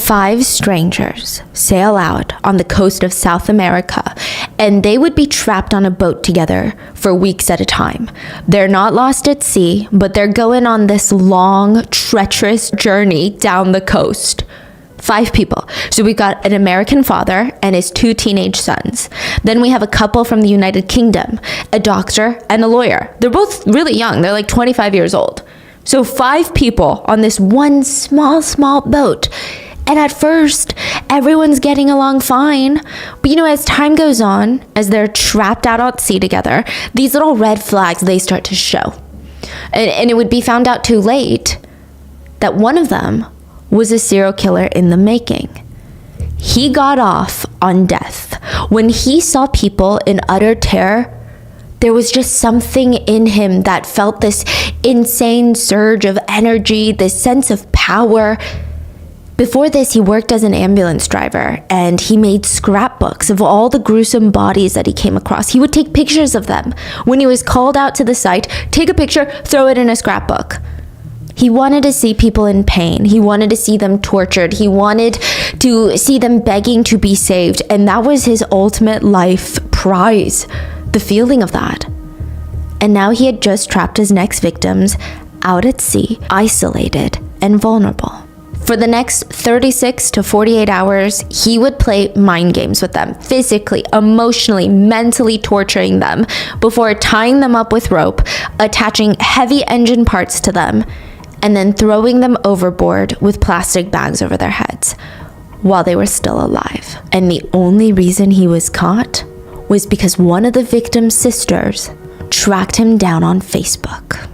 5 strangers sail out on the coast of South America, and they would be trapped on a boat together for weeks at a time. They're not lost at sea, but they're going on this long, treacherous journey down the coast. 5 people. So we've got an American father and his 2 teenage sons. Then we have a couple from the United Kingdom, a doctor and a lawyer. They're both really young. They're like 25 years old. So 5 people on this one small boat. And at first, everyone's getting along fine. But as time goes on, as they're trapped out at sea together, these little red flags, they start to show. And it would be found out too late that one of them was a serial killer in the making. He got off on death. When he saw people in utter terror, there was just something in him that felt this insane surge of energy, this sense of power. Before this, he worked as an ambulance driver, and he made scrapbooks of all the gruesome bodies that he came across. He would take pictures of them. When he was called out to the site, take a picture, throw it in a scrapbook. He wanted to see people in pain. He wanted to see them tortured. He wanted to see them begging to be saved. And that was his ultimate life prize, the feeling of that. And now he had just trapped his next victims out at sea, isolated and vulnerable. For the next 36 to 48 hours, he would play mind games with them, physically, emotionally, mentally torturing them before tying them up with rope, attaching heavy engine parts to them, and then throwing them overboard with plastic bags over their heads while they were still alive. And the only reason he was caught was because one of the victim's sisters tracked him down on Facebook.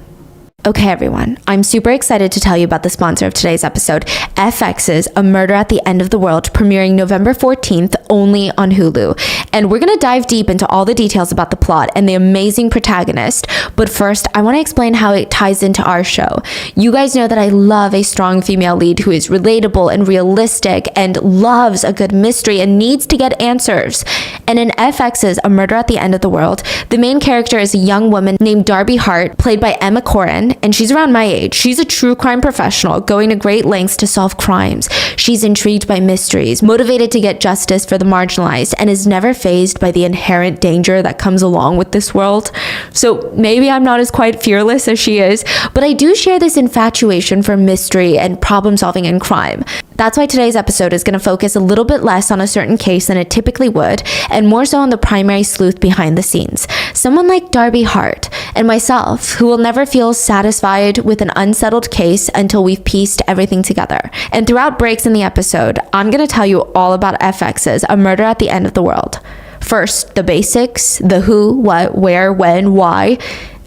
Okay, everyone, I'm super excited to tell you about the sponsor of today's episode, FX's A Murder at the End of the World, premiering November 14th only on Hulu. And we're going to dive deep into all the details about the plot and the amazing protagonist. But first, I want to explain how it ties into our show. You guys know that I love a strong female lead who is relatable and realistic and loves a good mystery and needs to get answers. And in FX's A Murder at the End of the World, the main character is a young woman named Darby Hart, played by Emma Corrin, and she's around my age. She's a true crime professional, going to great lengths to solve crimes. She's intrigued by mysteries, motivated to get justice for the marginalized, and is never fazed by the inherent danger that comes along with this world. So maybe I'm not as quite fearless as she is, but I do share this infatuation for mystery and problem solving in crime. That's why today's episode is going to focus a little bit less on a certain case than it typically would, and more so on the primary sleuth behind the scenes. Someone like Darby Hart and myself, who will never feel satisfied with an unsettled case until we've pieced everything together. And throughout breaks in the episode, I'm going to tell you all about FX's A Murder at the End of the World. First, the basics, the who, what, where, when, why.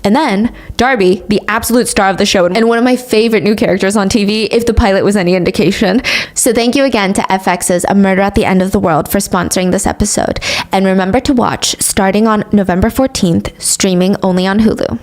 And then Darby, the absolute star of the show and one of my favorite new characters on TV, if the pilot was any indication. So thank you again to FX's A Murder at the End of the World for sponsoring this episode. And remember to watch starting on November 14th, streaming only on Hulu.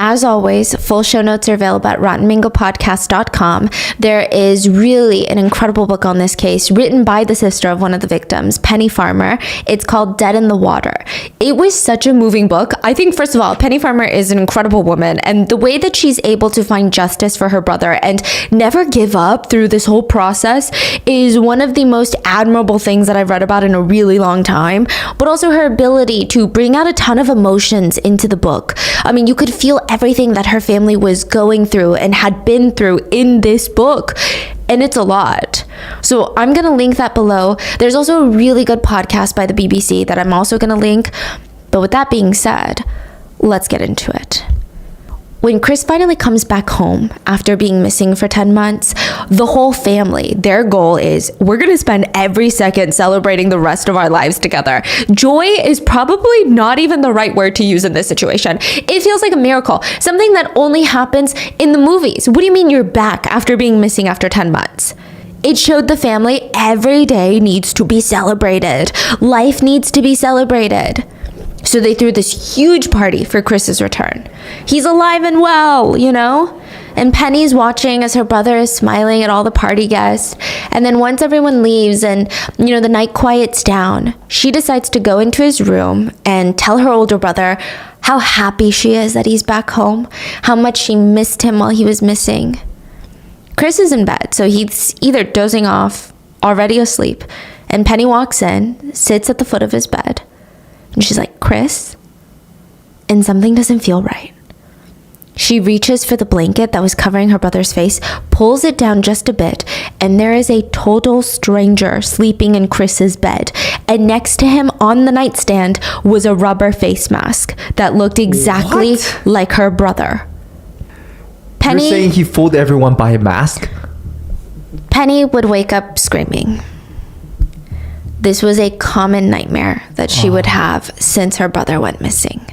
As always, full show notes are available at rottenmangopodcast.com. There is really an incredible book on this case written by the sister of one of the victims, Penny Farmer. It's called Dead in the Water. It was such a moving book. I think, first of all, Penny Farmer is an incredible woman, and the way that she's able to find justice for her brother and never give up through this whole process is one of the most admirable things that I've read about in a really long time, but also her ability to bring out a ton of emotions into the book. I mean, you could feel everything that her family was going through and had been through in this book. And it's a lot. So I'm going to link that below. There's also a really good podcast by the BBC that I'm also going to link. But with that being said, let's get into it. When Chris finally comes back home after being missing for 10 months, the whole family, their goal is we're going to spend every second celebrating the rest of our lives together. Joy is probably not even the right word to use in this situation. It feels like a miracle, something that only happens in the movies. What do you mean you're back after being missing after 10 months? It showed the family every day needs to be celebrated. Life needs to be celebrated. So they threw this huge party for Chris's return. He's alive and well, And Penny's watching as her brother is smiling at all the party guests. And then once everyone leaves and, the night quiets down, she decides to go into his room and tell her older brother how happy she is that he's back home, how much she missed him while he was missing. Chris is in bed, so he's either dozing off, already asleep, and Penny walks in, sits at the foot of his bed, and she's like, Chris, and something doesn't feel right. She reaches for the blanket that was covering her brother's face, pulls it down just a bit, and there is a total stranger sleeping in Chris's bed. And next to him on the nightstand was a rubber face mask that looked exactly like her brother. Penny, you're saying he fooled everyone by a mask? Penny would wake up screaming. This was a common nightmare that she would have since her brother went missing.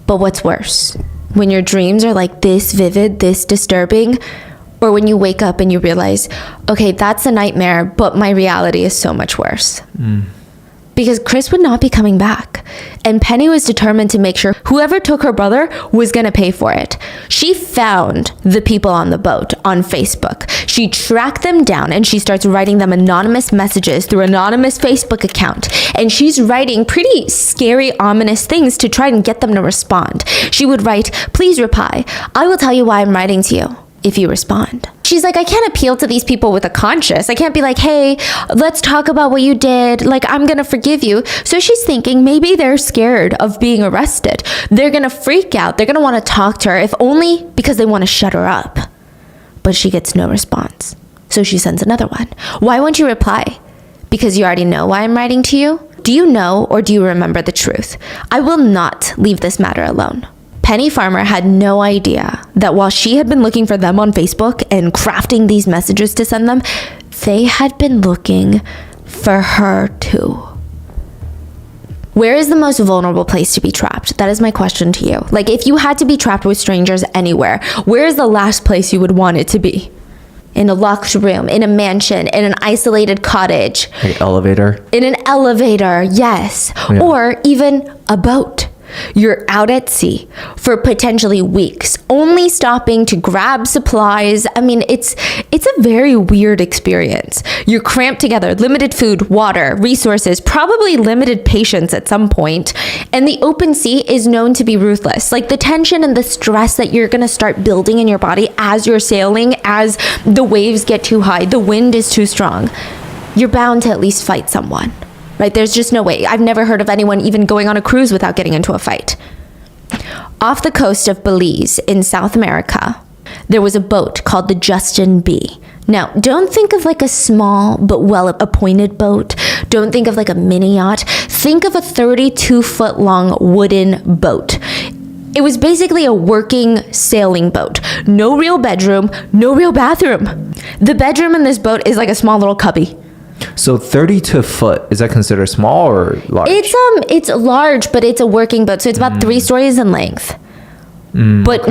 But what's worse, when your dreams are like this vivid, this disturbing, or when you wake up and you realize, okay, that's a nightmare, but my reality is so much worse. Because Chris would not be coming back. And Penny was determined to make sure whoever took her brother was going to pay for it. She found the people on the boat on Facebook. She tracked them down and she starts writing them anonymous messages through anonymous Facebook account. And she's writing pretty scary, ominous things to try and get them to respond. She would write, please reply. I will tell you why I'm writing to you if you respond. She's like, I can't appeal to these people with a conscience. I can't be like, hey, let's talk about what you did. Like, I'm going to forgive you. So she's thinking maybe they're scared of being arrested. They're going to freak out. They're going to want to talk to her, if only because they want to shut her up. But she gets no response. So she sends another one. Why won't you reply? Because you already know why I'm writing to you? Do you know or do you remember the truth? I will not leave this matter alone. Penny Farmer had no idea that while she had been looking for them on Facebook and crafting these messages to send them, they had been looking for her too. Where is the most vulnerable place to be trapped? That is my question to you. Like, if you had to be trapped with strangers anywhere, where is the last place you would want it to be? In a locked room, in a mansion, in an isolated cottage. Like elevator? In an elevator, yes. Yeah. Or even a boat. You're out at sea for potentially weeks, only stopping to grab supplies. I mean, it's a very weird experience. You're cramped together, limited food, water, resources, probably limited patience at some point. And the open sea is known to be ruthless. Like, the tension and the stress that you're going to start building in your body as you're sailing, as the waves get too high, the wind is too strong. You're bound to at least fight someone. Right? There's just no way. I've never heard of anyone even going on a cruise without getting into a fight. Off the coast of Belize in South America, there was a boat called the Justin B. Now, don't think of like a small but well-appointed boat. Don't think of like a mini yacht. Think of a 32-foot long wooden boat. It was basically a working sailing boat. No real bedroom, no real bathroom. The bedroom in this boat is like a small little cubby. So 32 foot, is that considered small or large? It's large, but it's a working boat. So it's about 3 stories in length. But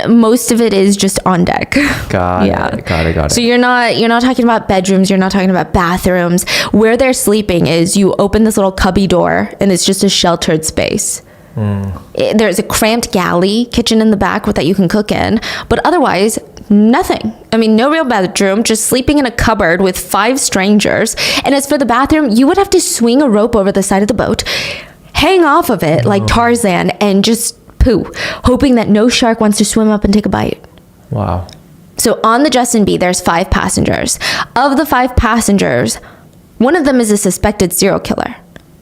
most of it is just on deck. Got it. So you're not talking about bedrooms, you're not talking about bathrooms. Where they're sleeping is you open this little cubby door and it's just a sheltered space. There's a cramped galley kitchen in the back that you can cook in, but otherwise nothing. I mean, no real bedroom, just sleeping in a cupboard with 5 strangers. And as for the bathroom, you would have to swing a rope over the side of the boat, hang off of it like Tarzan, and just poo, hoping that no shark wants to swim up and take a bite. Wow. So on the Justin B, there's 5 passengers. Of the 5 passengers, one of them is a suspected serial killer.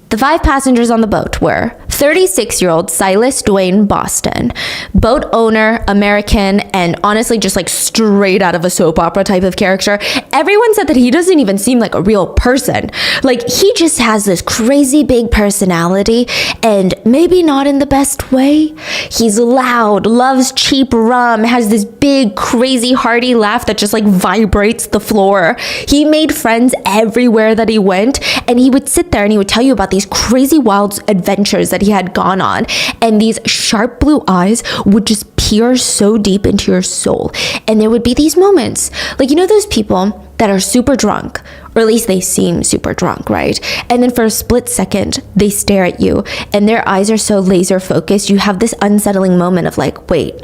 The 5 passengers on the boat were 36-year-old Silas Dwayne Boston, boat owner, American, and honestly just like straight out of a soap opera type of character. Everyone said that he doesn't even seem like a real person. Like, he just has this crazy big personality, and maybe not in the best way. He's loud, loves cheap rum, has this big, crazy, hearty laugh that just like vibrates the floor. He made friends everywhere that he went, and he would sit there and he would tell you about these crazy wild adventures that he had gone on, and these sharp blue eyes would just peer so deep into your soul. And there would be these moments, like, you know those people that are super drunk, or at least they seem super drunk, right? And then for a split second they stare at you and their eyes are so laser focused, you have this unsettling moment of like, wait,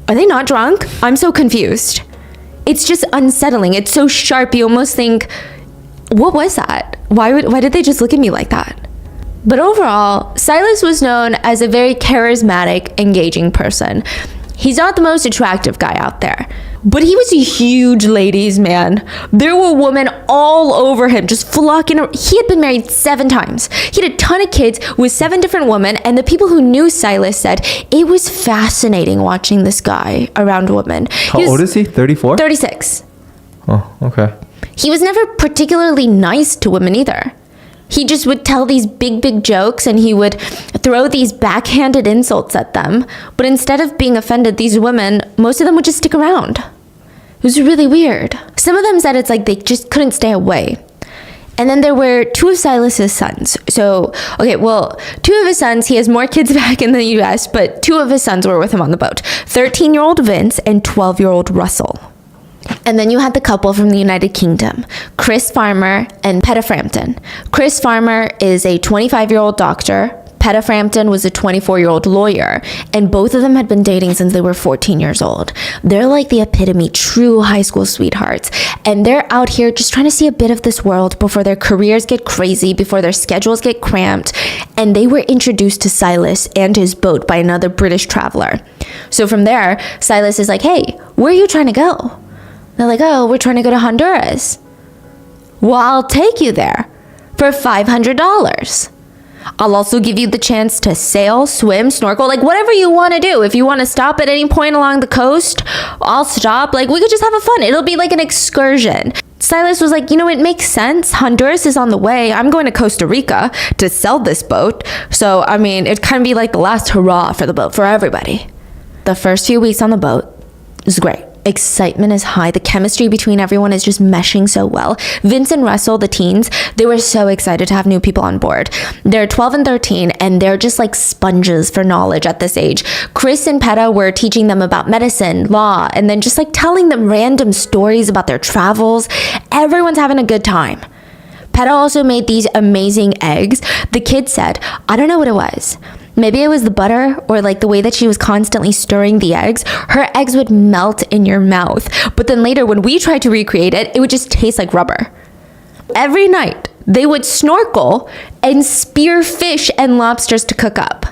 are they not drunk? I'm so confused. It's just unsettling. It's so sharp, you almost think, what was that? Why did they just look at me like that? But overall, Silas was known as a very charismatic, engaging person. He's not the most attractive guy out there, but he was a huge ladies' man. There were women all over him, just flocking. He had been married 7 times. He had a ton of kids with 7 different women, and the people who knew Silas said it was fascinating watching this guy around women. How old is he? 34? 36. Oh, okay. He was never particularly nice to women either. He just would tell these big jokes and he would throw these backhanded insults at them. But instead of being offended, these women, most of them would just stick around. It was really weird. Some of them said it's like they just couldn't stay away. And then there were 2 of Silas's sons. So, okay, well, 2 of his sons, he has more kids back in the US, but 2 of his sons were with him on the boat. 13-year-old Vince and 12-year-old Russell. And then you had the couple from the United Kingdom, Chris Farmer and Peta Frampton. Chris Farmer is a 25-year-old doctor. Peta Frampton was a 24-year-old lawyer, and both of them had been dating since they were 14 years old. They're like the epitome, true high school sweethearts, and they're out here just trying to see a bit of this world before their careers get crazy, before their schedules get cramped, and they were introduced to Silas and his boat by another British traveler. So from there, Silas is like, hey, where are you trying to go? They're like, oh, we're trying to go to Honduras. Well, I'll take you there for $500. I'll also give you the chance to sail, swim, snorkel, like whatever you want to do. If you want to stop at any point along the coast, I'll stop. Like we could just have a fun. It'll be like an excursion. Silas was like, it makes sense. Honduras is on the way. I'm going to Costa Rica to sell this boat. So, it'd kind of be like the last hurrah for the boat for everybody. The first few weeks on the boat was great. Excitement is high. The chemistry between everyone is just meshing so well. Vince and Russell, the teens, they were so excited to have new people on board. They're 12 and 13, and they're just like sponges for knowledge at this age. Chris and Peta were teaching them about medicine, law, and then just like telling them random stories about their travels. Everyone's having a good time. Peta also made these amazing eggs. The kid said, I don't know what it was. Maybe it was the butter or like the way that she was constantly stirring the eggs. Her eggs would melt in your mouth. But then later when we tried to recreate it, it would just taste like rubber. Every night, they would snorkel and spear fish and lobsters to cook up.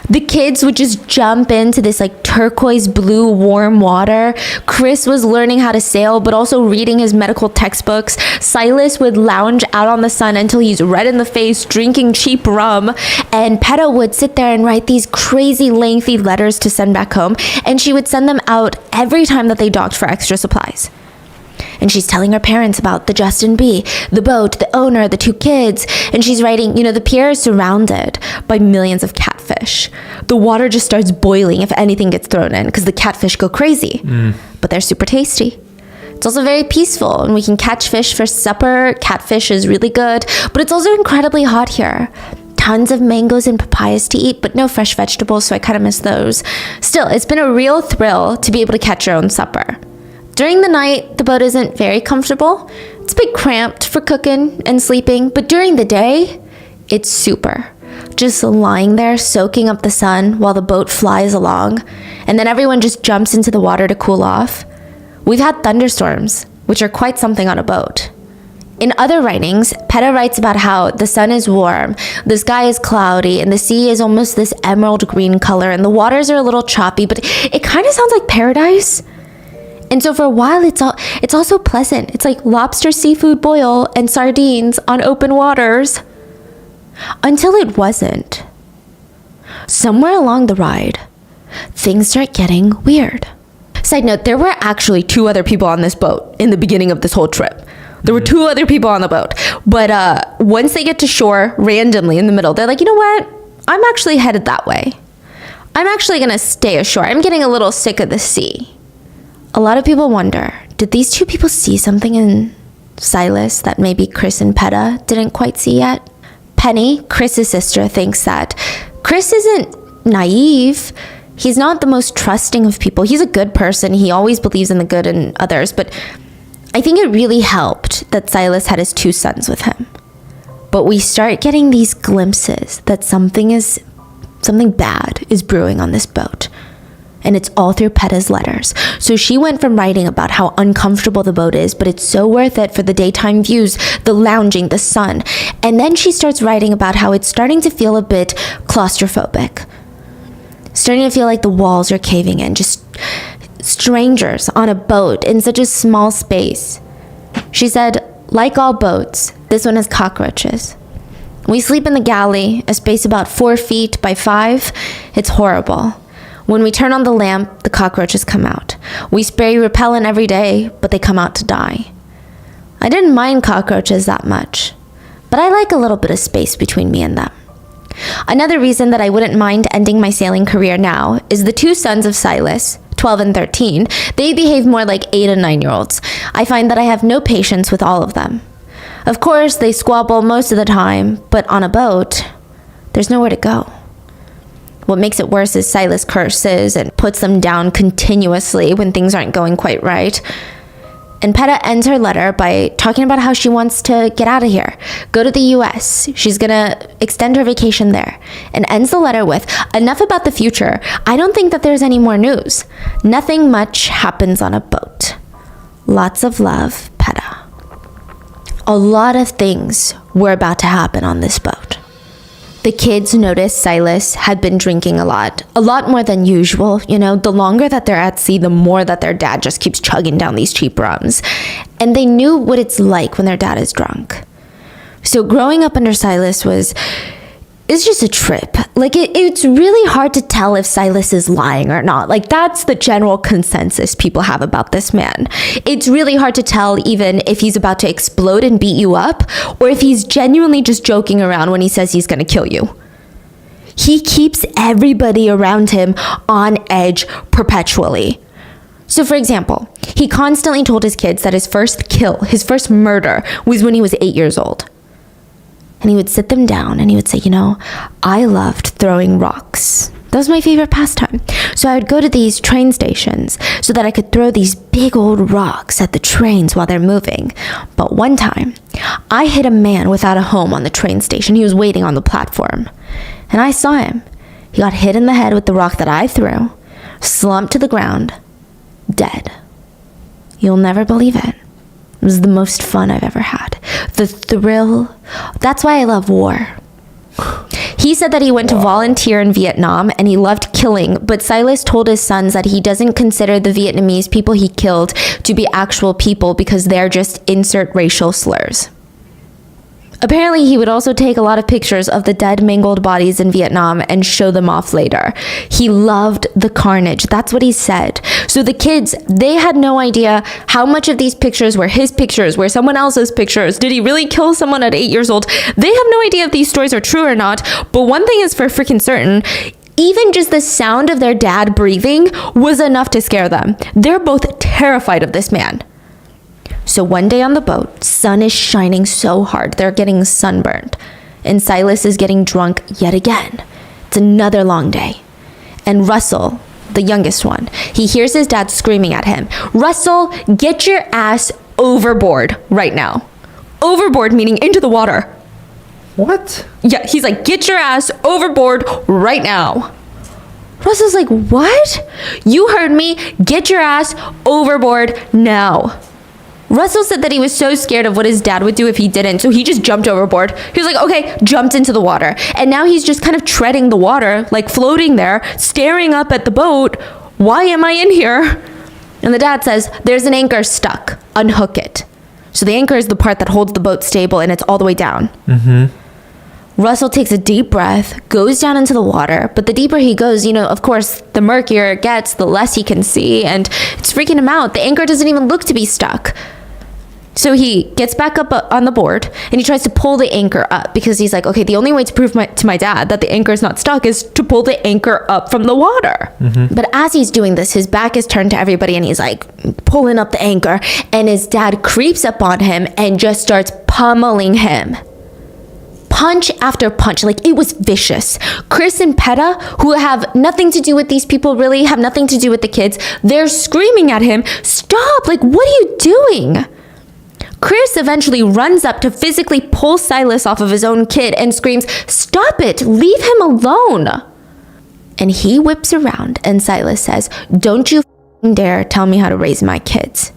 The kids would just jump into this like turquoise blue warm water. Chris was learning how to sail, but also reading his medical textbooks. Silas would lounge out on the sun until he's red in the face, drinking cheap rum. And Peta would sit there and write these crazy lengthy letters to send back home. And she would send them out every time that they docked for extra supplies. And she's telling her parents about the Justin Bee, the boat, the owner, the 2 kids. And she's writing, the pier is surrounded by millions of catfish. The water just starts boiling if anything gets thrown in because the catfish go crazy. But they're super tasty. It's also very peaceful and we can catch fish for supper. Catfish is really good, but it's also incredibly hot here. Tons of mangoes and papayas to eat, but no fresh vegetables, so I kind of miss those. Still, it's been a real thrill to be able to catch your own supper. During the night, the boat isn't very comfortable. It's a bit cramped for cooking and sleeping, but during the day, it's super. Just lying there, soaking up the sun while the boat flies along, and then everyone just jumps into the water to cool off. We've had thunderstorms, which are quite something on a boat. In other writings, Peta writes about how the sun is warm, the sky is cloudy, and the sea is almost this emerald green color, and the waters are a little choppy, but it kind of sounds like paradise. And so for a while, it's also pleasant. It's like lobster seafood boil and sardines on open waters. Until it wasn't. Somewhere along the ride, things start getting weird. Side note, there were actually 2 other people on this boat in the beginning of this whole trip. There were 2 other people on the boat. But once they get to shore, randomly in the middle, they're like, you know what? I'm actually headed that way. I'm actually going to stay ashore. I'm getting a little sick of the sea. A lot of people wonder, did these 2 people see something in Silas that maybe Chris and Peta didn't quite see yet? Penny, Chris's sister, thinks that Chris isn't naive. He's not the most trusting of people. He's a good person. He always believes in the good in others. But I think it really helped that Silas had his 2 sons with him. But we start getting these glimpses that something bad is brewing on this boat. And it's all through Peta's letters. So she went from writing about how uncomfortable the boat is, but it's so worth it for the daytime views, the lounging, the sun. And then she starts writing about how it's starting to feel a bit claustrophobic. Starting to feel like the walls are caving in. Just strangers on a boat in such a small space. She said, like all boats, this one has cockroaches. We sleep in the galley, a space about 4 feet by 5. It's horrible. When we turn on the lamp, the cockroaches come out. We spray repellent every day, but they come out to die. I didn't mind cockroaches that much, but I like a little bit of space between me and them. Another reason that I wouldn't mind ending my sailing career now is the 2 sons of Silas, 12 and 13. They behave more like 8 and 9-year-olds. I find that I have no patience with all of them. Of course, they squabble most of the time, but on a boat, there's nowhere to go. What makes it worse is Silas curses and puts them down continuously when things aren't going quite right. And Peta ends her letter by talking about how she wants to get out of here, go to the US. She's gonna extend her vacation there, and ends the letter with, enough about the future. I don't think that there's any more news. Nothing much happens on a boat. Lots of love, Peta. A lot of things were about to happen on this boat. The kids noticed Silas had been drinking a lot more than usual. You know, the longer that they're at sea, the more that their dad just keeps chugging down these cheap rums. And they knew what it's like when their dad is drunk. So growing up under Silas it's just a trip. Like, it's really hard to tell if Silas is lying or not. Like, that's the general consensus people have about this man. It's really hard to tell even if he's about to explode and beat you up, or if he's genuinely just joking around when he says he's gonna kill you. He keeps everybody around him on edge perpetually. So for example, he constantly told his kids that his first murder was when he was 8 years old. And he would sit them down and he would say, you know, I loved throwing rocks. That was my favorite pastime. So I would go to these train stations so that I could throw these big old rocks at the trains while they're moving. But one time, I hit a man without a home on the train station. He was waiting on the platform. And I saw him. He got hit in the head with the rock that I threw, slumped to the ground, dead. You'll never believe it. It was the most fun I've ever had. The thrill. That's why I love war. He said that he went to volunteer in Vietnam and he loved killing, but Silas told his sons that he doesn't consider the Vietnamese people he killed to be actual people because they're just insert racial slurs. Apparently, he would also take a lot of pictures of the dead, mangled bodies in Vietnam and show them off later. He loved the carnage. That's what he said. So the kids, they had no idea how much of these pictures were his pictures, were someone else's pictures. Did he really kill someone at 8 years old? They have no idea if these stories are true or not. But one thing is for freaking certain. Even just the sound of their dad breathing was enough to scare them. They're both terrified of this man. So one day on the boat, sun is shining so hard, they're getting sunburned. And Silas is getting drunk yet again. It's another long day. And Russell, the youngest one, he hears his dad screaming at him, Russell, get your ass overboard right now. Overboard meaning into the water. What? Yeah, he's like, get your ass overboard right now. Russell's like, what? You heard me, get your ass overboard now. Russell said that he was so scared of what his dad would do if he didn't, so he just jumped overboard. He was like, okay, jumped into the water. And now he's just kind of treading the water, like floating there, staring up at the boat. Why am I in here? And the dad says, there's an anchor stuck. Unhook it. So the anchor is the part that holds the boat stable, and it's all the way down. Russell takes a deep breath, goes down into the water, but the deeper he goes, you know, of course, the murkier it gets, the less he can see, and it's freaking him out. The anchor doesn't even look to be stuck. So he gets back up on the board and he tries to pull the anchor up because he's like, okay, the only way to prove to my dad that the anchor is not stuck is to pull the anchor up from the water. But as he's doing this, his back is turned to everybody and he's like pulling up the anchor, and his dad creeps up on him and just starts pummeling him. Punch after punch, like it was vicious. Chris and Peta, who have nothing to do with these people, really have nothing to do with the kids, they're screaming at him, stop, like what are you doing? Chris eventually runs up to physically pull Silas off of his own kid and screams, stop it, leave him alone. And he whips around and Silas says, don't you dare tell me how to raise my kids.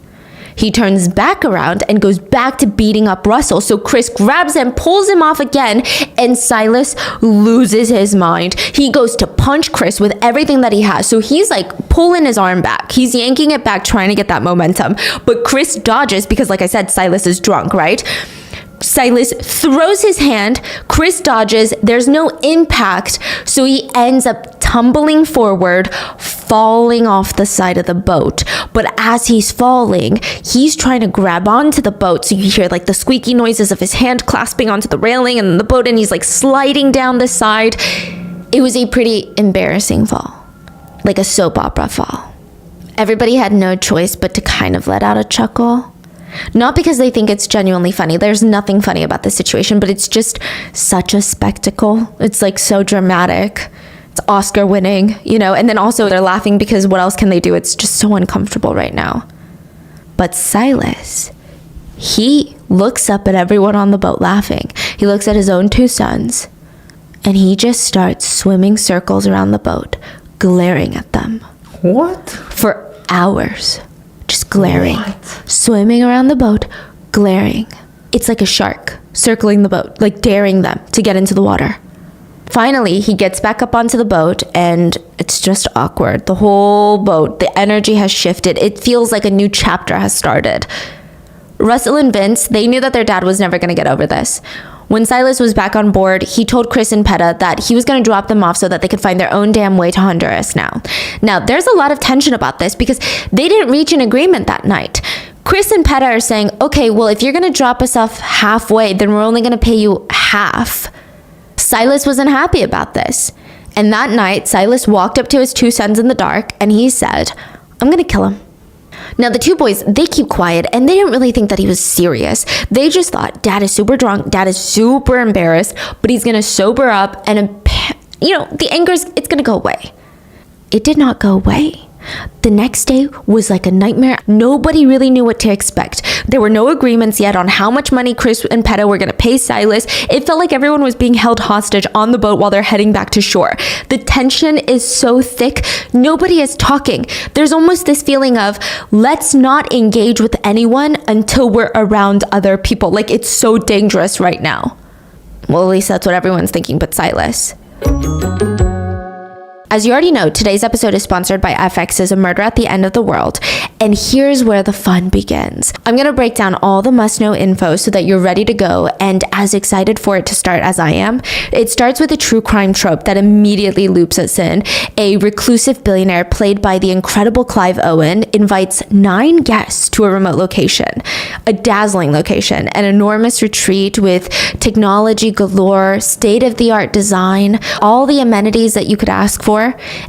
He turns back around and goes back to beating up Russell. So Chris grabs him, pulls him off again, and Silas loses his mind. He goes to punch Chris with everything that he has. So he's like pulling his arm back. He's yanking it back, trying to get that momentum. But Chris dodges because, like I said, Silas is drunk, right? Silas throws his hand, Chris dodges, there's no impact, so he ends up tumbling forward, falling off the side of the boat. But as he's falling, he's trying to grab onto the boat, so you hear like the squeaky noises of his hand clasping onto the railing and the boat, and he's like sliding down the side. It was a pretty embarrassing fall, like a soap opera fall. Everybody had no choice but to kind of let out a chuckle. Not because they think it's genuinely funny. There's nothing funny about this situation, but it's just such a spectacle. It's like so dramatic. It's Oscar winning, you know, and then also they're laughing because what else can they do? It's just so uncomfortable right now. But Silas, he looks up at everyone on the boat laughing. He looks at his own two sons, and he just starts swimming circles around the boat, glaring at them. What? For hours. Just glaring. What? Swimming around the boat, glaring. It's like a shark circling the boat, like daring them to get into the water. Finally, he gets back up onto the boat, and it's just awkward. The whole boat, the energy has shifted. It feels like a new chapter has started. Russell and Vince, they knew that their dad was never going to get over this. When Silas was back on board, he told Chris and Peta that he was going to drop them off so that they could find their own damn way to Honduras now. Now, there's a lot of tension about this because they didn't reach an agreement that night. Chris and Peta are saying, okay, well, if you're going to drop us off halfway, then we're only going to pay you half. Silas wasn't happy about this. And that night, Silas walked up to his two sons in the dark and he said, I'm going to kill him. Now, the two boys, they keep quiet, and they didn't really think that he was serious. They just thought, Dad is super drunk, Dad is super embarrassed, but he's going to sober up, and, the anger, it's going to go away. It did not go away. The next day was like a nightmare. Nobody really knew what to expect. There were no agreements yet on how much money Chris and Peta were going to pay Silas. It felt like everyone was being held hostage on the boat while they're heading back to shore. The tension is so thick. Nobody is talking. There's almost this feeling of, let's not engage with anyone until we're around other people. Like, it's so dangerous right now. Well, at least that's what everyone's thinking but Silas. As you already know, today's episode is sponsored by FX's A Murder at the End of the World, and here's where the fun begins. I'm going to break down all the must-know info so that you're ready to go and as excited for it to start as I am. It starts with a true crime trope that immediately loops us in. A reclusive billionaire played by the incredible Clive Owen invites 9 guests to a remote location, a dazzling location, an enormous retreat with technology galore, state-of-the-art design, all the amenities that you could ask for.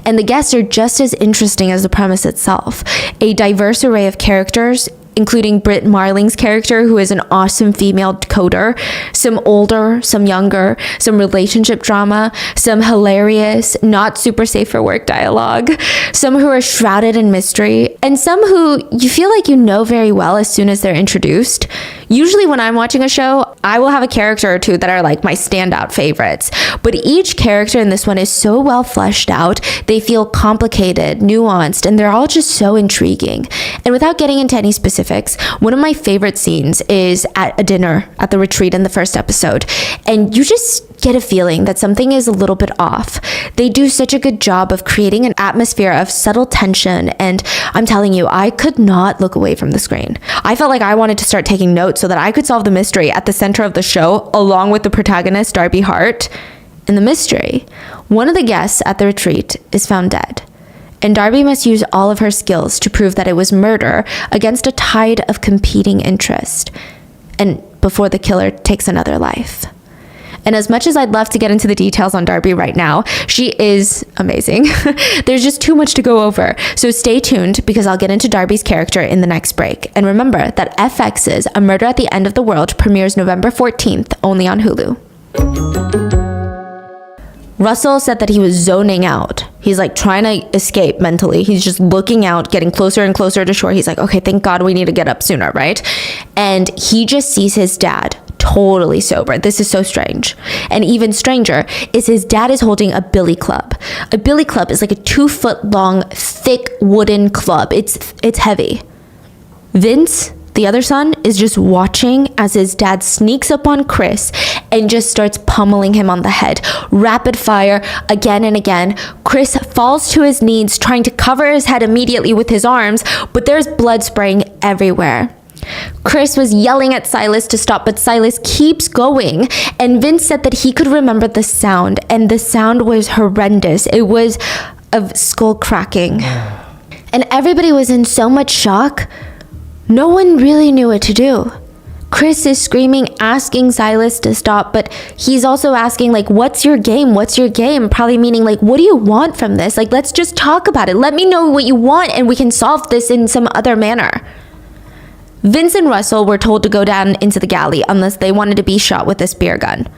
And the guests are just as interesting as the premise itself. A diverse array of characters, including Britt Marling's character, who is an awesome female coder, some older, some younger, some relationship drama, some hilarious, not super safe for work dialogue, some who are shrouded in mystery, and some who you feel like you know very well as soon as they're introduced. Usually when I'm watching a show, I will have a character or two that are like my standout favorites, but each character in this one is so well fleshed out. They feel complicated, nuanced, and they're all just so intriguing. And without getting into any specifics, one of my favorite scenes is at a dinner at the retreat in the first episode, and you just get a feeling that something is a little bit off. They do such a good job of creating an atmosphere of subtle tension, and I'm telling you, I could not look away from the screen. I felt like I wanted to start taking notes so that I could solve the mystery at the center of the show, along with the protagonist, Darby Hart. In the mystery, one of the guests at the retreat is found dead, and Darby must use all of her skills to prove that it was murder against a tide of competing interest, and before the killer takes another life. And as much as I'd love to get into the details on Darby right now, she is amazing. There's just too much to go over. So stay tuned because I'll get into Darby's character in the next break. And remember that FX's A Murder at the End of the World premieres November 14th, only on Hulu. Russell said that he was zoning out. He's like trying to escape mentally. He's just looking out, getting closer and closer to shore. He's like, okay, thank God we need to get up sooner, right? And he just sees his dad totally sober. This is so strange. And even stranger is his dad is holding a billy club. A billy club is like a 2-foot long, thick wooden club. It's heavy. Vince the other son, is just watching as his dad sneaks up on Chris and just starts pummeling him on the head. Rapid fire, again and again. Chris falls to his knees, trying to cover his head immediately with his arms, but there's blood spraying everywhere. Chris was yelling at Silas to stop, but Silas keeps going. And Vince said that he could remember the sound, and the sound was horrendous. It was of skull cracking. And everybody was in so much shock. No one really knew what to do. Chris is screaming, asking Silas to stop, but he's also asking, like, what's your game? What's your game? Probably meaning, like, what do you want from this? Like, let's just talk about it. Let me know what you want, and we can solve this in some other manner. Vince and Russell were told to go down into the galley unless they wanted to be shot with a spear gun.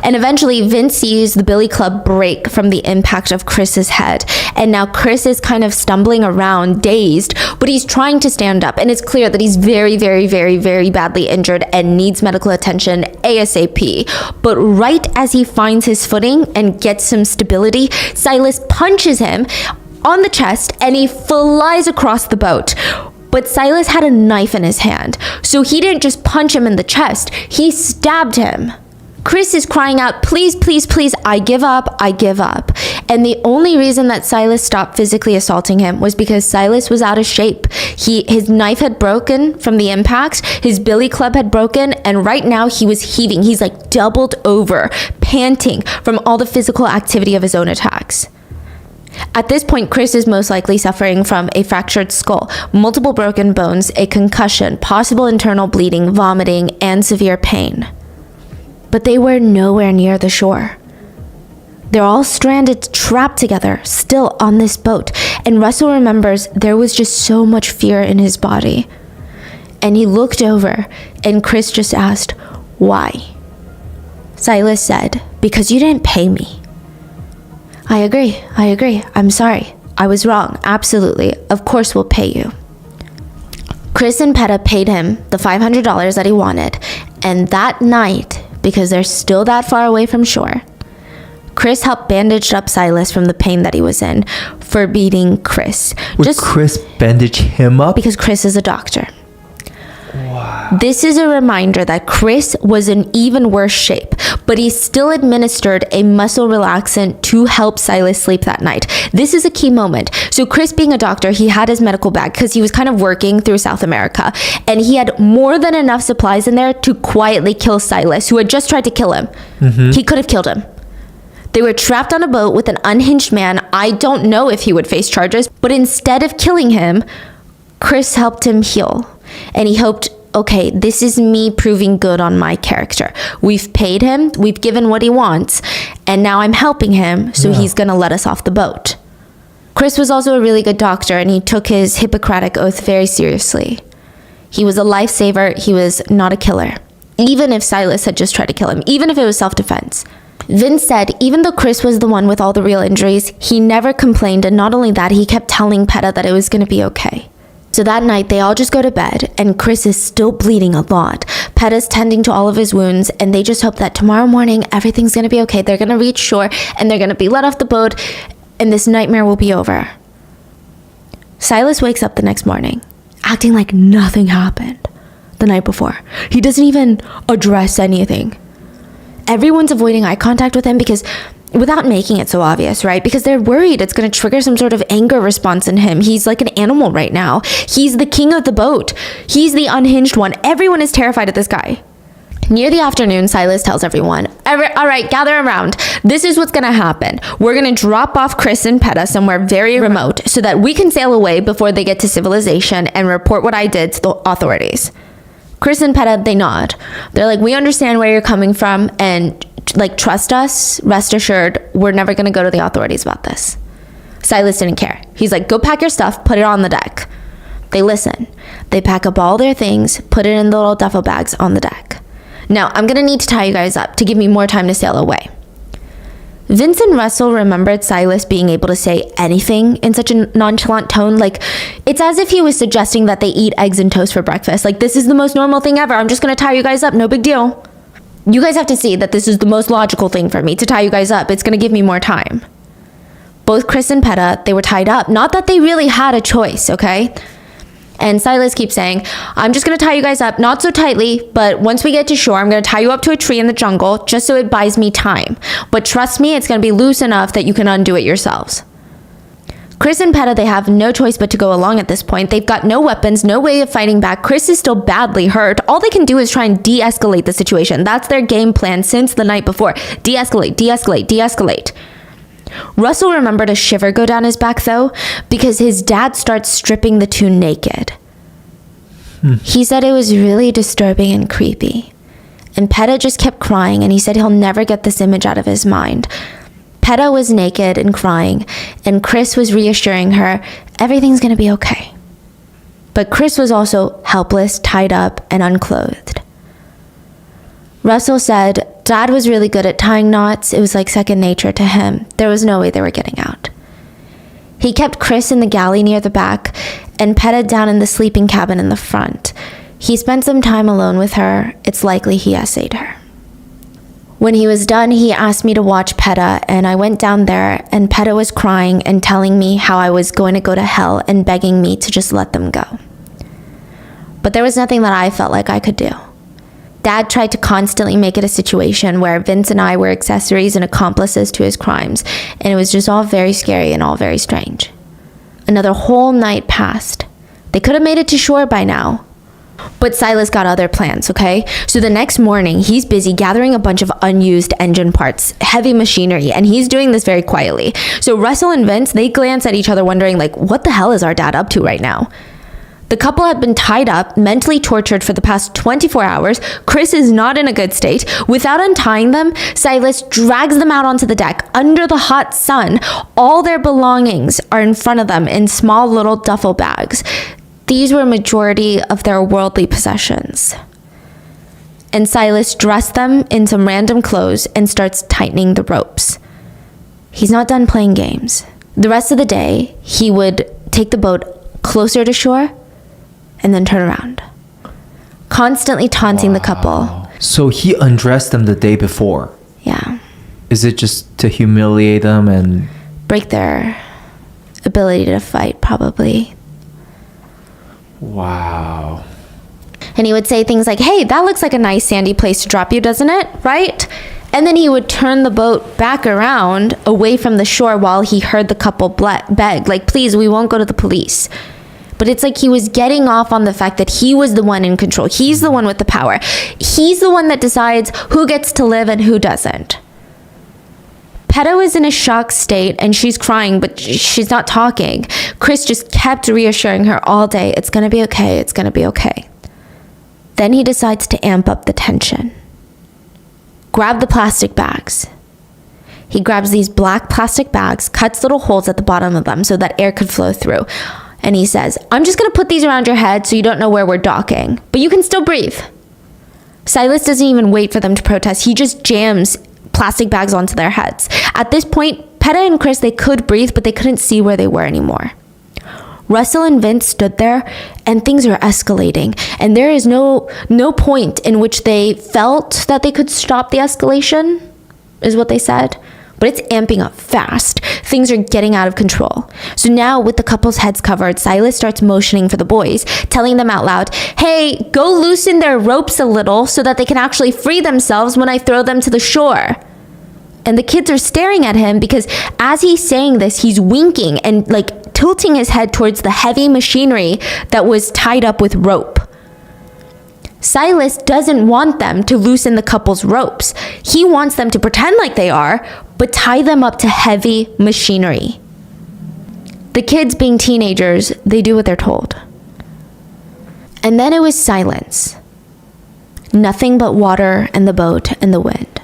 And eventually, Vince sees the billy club break from the impact of Chris's head. And now Chris is kind of stumbling around, dazed, but he's trying to stand up. And it's clear that he's very, very, very, very badly injured and needs medical attention ASAP. But right as he finds his footing and gets some stability, Silas punches him on the chest and he flies across the boat. But Silas had a knife in his hand, so he didn't just punch him in the chest, he stabbed him. Chris is crying out, please, please, please, I give up, I give up. And the only reason that Silas stopped physically assaulting him was because Silas was out of shape. His knife had broken from the impact, his billy club had broken, and right now he was heaving. He's like doubled over, panting from all the physical activity of his own attacks. At this point, Chris is most likely suffering from a fractured skull, multiple broken bones, a concussion, possible internal bleeding, vomiting, and severe pain. But they were nowhere near the shore. They're all stranded, trapped together, still on this boat. And Russell remembers there was just so much fear in his body. And he looked over, and Chris just asked, why? Silas said, because you didn't pay me. I agree. I'm sorry. I was wrong. Absolutely. Of course we'll pay you. Chris and Peta paid him the $500 that he wanted. And that night, because they're still that far away from shore, Chris helped bandage up Silas from the pain that he was in for beating Chris. Would Chris bandage him up? Because Chris is a doctor. Wow. This is a reminder that Chris was in even worse shape, but he still administered a muscle relaxant to help Silas sleep that night. This is a key moment. So Chris, being a doctor, he had his medical bag because he was kind of working through South America, and he had more than enough supplies in there to quietly kill Silas, who had just tried to kill him. He could have killed him. They were trapped on a boat with an unhinged man. I don't know if he would face charges, but instead of killing him, Chris helped him heal. And he hoped, okay, this is me proving good on my character. We've paid him, we've given what he wants, and now I'm helping him, so he's gonna let us off the boat. Chris was also a really good doctor, and he took his Hippocratic oath very seriously. He was a lifesaver, he was not a killer. Even if Silas had just tried to kill him, even if it was self-defense. Vince said even though Chris was the one with all the real injuries, he never complained, and not only that, he kept telling Peta that it was gonna be okay. So that night, they all just go to bed, and Chris is still bleeding a lot. Peta's tending to all of his wounds, and they just hope that tomorrow morning, everything's gonna be okay. They're gonna reach shore, and they're gonna be let off the boat, and this nightmare will be over. Silas wakes up the next morning, acting like nothing happened the night before. He doesn't even address anything. Everyone's avoiding eye contact with him because, without making it so obvious, right? Because they're worried it's going to trigger some sort of anger response in him. He's like an animal right now. He's the king of the boat. He's the unhinged one. Everyone is terrified of this guy. Near the afternoon, Silas tells everyone, all right, gather around. This is what's going to happen. We're going to drop off Chris and Peta somewhere very remote so that we can sail away before they get to civilization and report what I did to the authorities. Chris and Peta, they nod. They're like, we understand where you're coming from, and like, trust us, rest assured, we're never gonna go to the authorities about this. Silas didn't care. He's like, go pack your stuff, put it on the deck. They listen. They pack up all their things, put it in the little duffel bags on the deck. Now, I'm gonna need to tie you guys up to give me more time to sail away. Vince and Russell remembered Silas being able to say anything in such a nonchalant tone. Like, it's as if he was suggesting that they eat eggs and toast for breakfast. Like, this is the most normal thing ever. I'm just gonna tie you guys up, no big deal. You guys have to see that this is the most logical thing for me, to tie you guys up. It's gonna give me more time. Both Chris and Peta, they were tied up. Not that they really had a choice, okay? And Silas keeps saying, I'm just going to tie you guys up, not so tightly, but once we get to shore, I'm going to tie you up to a tree in the jungle just so it buys me time. But trust me, it's going to be loose enough that you can undo it yourselves. Chris and Peta, they have no choice but to go along at this point. They've got no weapons, no way of fighting back. Chris is still badly hurt. All they can do is try and de-escalate the situation. That's their game plan since the night before. De-escalate, de-escalate, de-escalate. Russell remembered a shiver go down his back, though, because his dad starts stripping the two naked. He said it was really disturbing and creepy. And Peta just kept crying, and he said he'll never get this image out of his mind. Peta was naked and crying, and Chris was reassuring her, everything's gonna be okay. But Chris was also helpless, tied up, and unclothed. Russell said Dad was really good at tying knots. It was like second nature to him. There was no way they were getting out. He kept Chris in the galley near the back and Peta down in the sleeping cabin in the front. He spent some time alone with her. It's likely he essayed her. When he was done, he asked me to watch Peta, and I went down there, and Peta was crying and telling me how I was going to go to hell and begging me to just let them go. But there was nothing that I felt like I could do. Dad tried to constantly make it a situation where Vince and I were accessories and accomplices to his crimes, and it was just all very scary and all very strange. Another whole night passed. They could have made it to shore by now. But Silas got other plans, okay? So the next morning, he's busy gathering a bunch of unused engine parts, heavy machinery, and he's doing this very quietly. So Russell and Vince, they glance at each other wondering, like, what the hell is our dad up to right now? The couple had been tied up, mentally tortured for the past 24 hours. Chris is not in a good state. Without untying them, Silas drags them out onto the deck under the hot sun. All their belongings are in front of them in small little duffel bags. These were a majority of their worldly possessions. And Silas dressed them in some random clothes and starts tightening the ropes. He's not done playing games. The rest of the day, he would take the boat closer to shore and then turn around, constantly taunting the couple. So he undressed them the day before. Yeah. Is it just to humiliate them and break their ability to fight, probably. Wow. And he would say things like, hey, that looks like a nice sandy place to drop you, doesn't it? Right? And then he would turn the boat back around away from the shore while he heard the couple beg, like, please, we won't go to the police. But it's like he was getting off on the fact that he was the one in control. He's the one with the power. He's the one that decides who gets to live and who doesn't. Peta was in a shocked state and she's crying, but she's not talking. Chris just kept reassuring her all day, it's going to be okay, it's going to be okay. Then he decides to amp up the tension. Grab the plastic bags. He grabs these black plastic bags, cuts little holes at the bottom of them so that air could flow through. And he says, I'm just going to put these around your head so you don't know where we're docking, but you can still breathe. Silas doesn't even wait for them to protest. He just jams plastic bags onto their heads. At this point, Peta and Chris, they could breathe, but they couldn't see where they were anymore. Russell and Vince stood there, and things are escalating. And there is no point in which they felt that they could stop the escalation, is what they said. But it's amping up fast. Things are getting out of control. So now, with the couple's heads covered, Silas starts motioning for the boys, telling them out loud, hey, go loosen their ropes a little so that they can actually free themselves when I throw them to the shore. And the kids are staring at him because as he's saying this, he's winking and like tilting his head towards the heavy machinery that was tied up with rope. Silas doesn't want them to loosen the couple's ropes. He wants them to pretend like they are, but tie them up to heavy machinery. The kids, being teenagers, they do what they're told. And then it was silence. Nothing but water and the boat and the wind.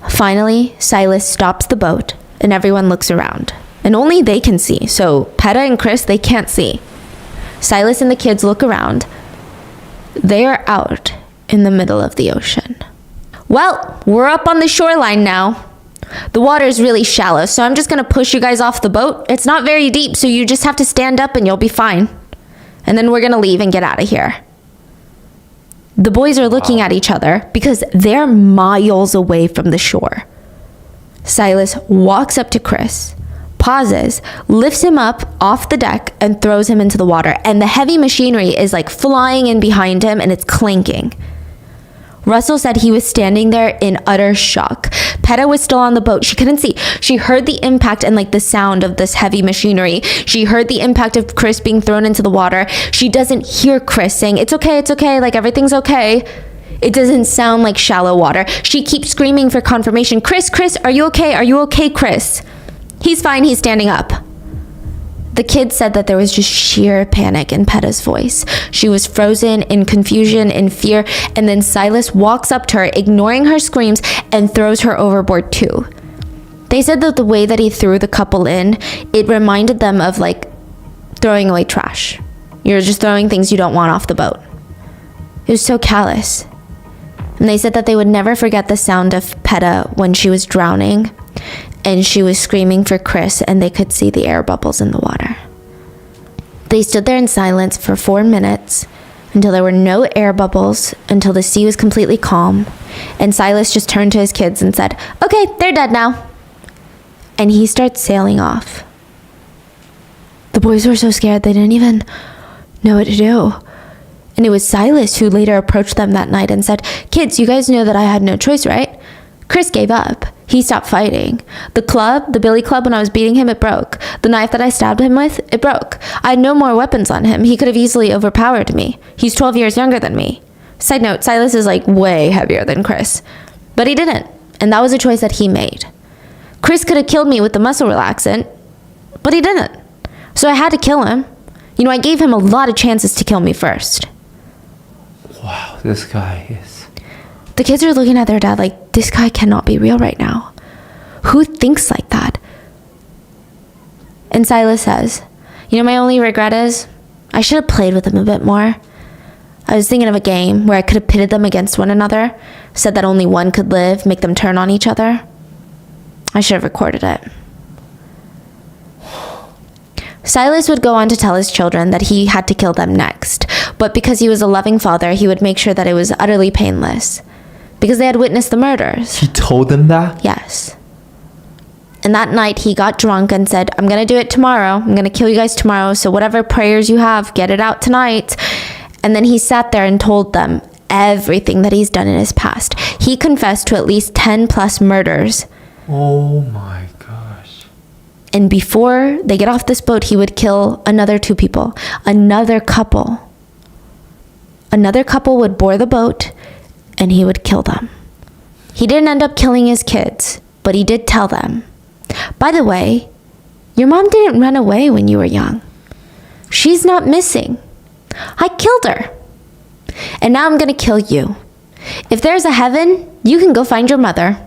Finally, Silas stops the boat and everyone looks around. And only they can see, so Peta and Chris, they can't see. Silas and the kids look around. They are out in the middle of the ocean. Well, we're up on the shoreline now. The water is really shallow, so I'm just going to push you guys off the boat. It's not very deep, so you just have to stand up and you'll be fine. And then we're going to leave and get out of here. The boys are looking at each other because they're miles away from the shore. Silas walks up to Chris, pauses, lifts him up off the deck, and throws him into the water. And the heavy machinery is like flying in behind him and it's clanking. Russell said he was standing there in utter shock. Peta was still on the boat. She couldn't see. She heard the impact and like the sound of this heavy machinery. She heard the impact of Chris being thrown into the water. She doesn't hear Chris saying, it's okay, like everything's okay. It doesn't sound like shallow water. She keeps screaming for confirmation. Chris, are you okay, Chris? He's fine, he's standing up. The kid said that there was just sheer panic in Peta's voice. She was frozen in confusion and fear, and then Silas walks up to her, ignoring her screams, and throws her overboard too. They said that the way that he threw the couple in, it reminded them of like throwing away trash. You're just throwing things you don't want off the boat. It was so callous. And they said that they would never forget the sound of Peta when she was drowning, and she was screaming for Chris, and they could see the air bubbles in the water. They stood there in silence for 4 minutes until there were no air bubbles, until the sea was completely calm, and Silas just turned to his kids and said, okay, they're dead now. And he starts sailing off. The boys were so scared they didn't even know what to do. And it was Silas who later approached them that night and said, kids, you guys know that I had no choice, right? Chris gave up. He stopped fighting. The club, the billy club, when I was beating him, it broke. The knife that I stabbed him with, it broke. I had no more weapons on him. He could have easily overpowered me. He's 12 years younger than me. Side note, Silas is like way heavier than Chris. But he didn't. And that was a choice that he made. Chris could have killed me with the muscle relaxant, but he didn't. So I had to kill him. You know, I gave him a lot of chances to kill me first. Wow, this guy is... The kids are looking at their dad like, this guy cannot be real right now. Who thinks like that? And Silas says, you know, my only regret is I should have played with them a bit more. I was thinking of a game where I could have pitted them against one another, said that only one could live, make them turn on each other. I should have recorded it. Silas would go on to tell his children that he had to kill them next, but because he was a loving father, he would make sure that it was utterly painless, because they had witnessed the murders. He told them that? Yes. And that night, he got drunk and said, I'm going to do it tomorrow. I'm going to kill you guys tomorrow, so whatever prayers you have, get it out tonight. And then he sat there and told them everything that he's done in his past. He confessed to at least 10 plus murders. Oh my gosh. And before they get off this boat, he would kill another 2 people. Another couple. Another couple would board the boat, and he would kill them. He didn't end up killing his kids, but he did tell them, by the way, your mom didn't run away when you were young. She's not missing. I killed her. And now I'm going to kill you. If there's a heaven, you can go find your mother.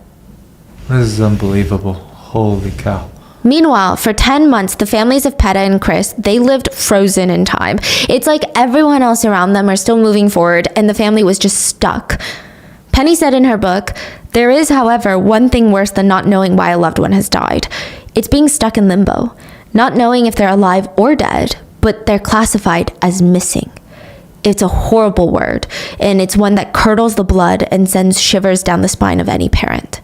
This is unbelievable. Holy cow. Meanwhile, for 10 months, the families of Peta and Chris, they lived frozen in time. It's like everyone else around them are still moving forward, and the family was just stuck. Penny said in her book, there is, however, one thing worse than not knowing why a loved one has died. It's being stuck in limbo, not knowing if they're alive or dead, but they're classified as missing. It's a horrible word, and it's one that curdles the blood and sends shivers down the spine of any parent.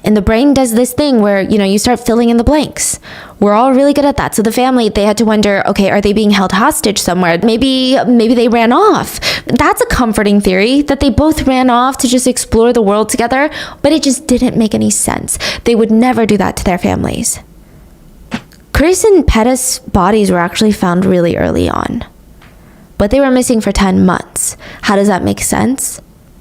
And the brain does this thing where, you know, you start filling in the blanks. We're all really good at that. So the family, they had to wonder, okay, are they being held hostage somewhere? Maybe they ran off. That's a comforting theory, that they both ran off to just explore the world together, but it just didn't make any sense. They would never do that to their families. Chris and Peta's bodies were actually found really early on, but they were missing for 10 months. How does that make sense?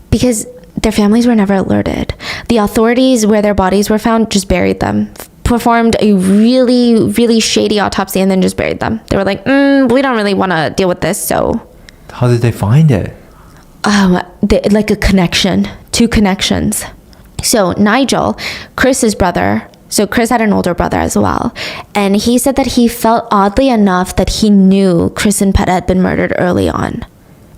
Because their families were never alerted. The authorities where their bodies were found just buried them, performed a really, really shady autopsy, and then just buried them. They were like, we don't really want to deal with this, so... How did they find it? Like a connection, 2 connections. So Nigel, Chris's brother, so Chris had an older brother as well, and he said that he felt oddly enough that he knew Chris and Peta had been murdered early on.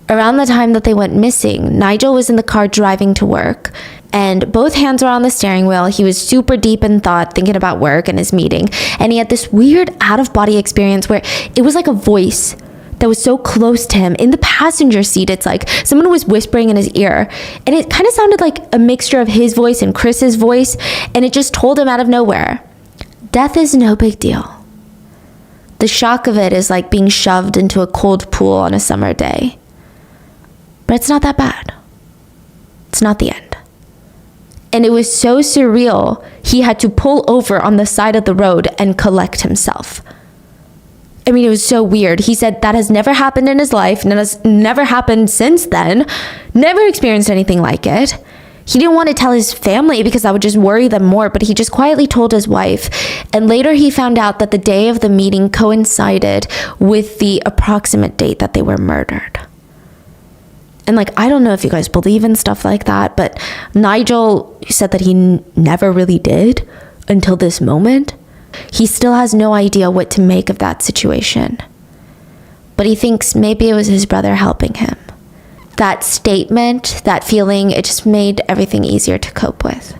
Around the time that they went missing, Nigel was in the car driving to work, and both hands were on the steering wheel. He was super deep in thought, thinking about work and his meeting, and he had this weird out-of-body experience where it was like a voice that was so close to him. In the passenger seat, it's like someone was whispering in his ear, and it kind of sounded like a mixture of his voice and Chris's voice, and it just told him out of nowhere, Death is no big deal. The shock of it is like being shoved into a cold pool on a summer day. But it's not that bad. It's not the end. And it was so surreal, he had to pull over on the side of the road and collect himself. I mean, it was so weird. He said that has never happened in his life, and it has never happened since then. Never experienced anything like it. He didn't want to tell his family because that would just worry them more, but he just quietly told his wife. And later he found out that the day of the meeting coincided with the approximate date that they were murdered. And like, I don't know if you guys believe in stuff like that, but Nigel said that he never really did until this moment. He still has no idea what to make of that situation. But he thinks maybe it was his brother helping him. That statement, that feeling, it just made everything easier to cope with.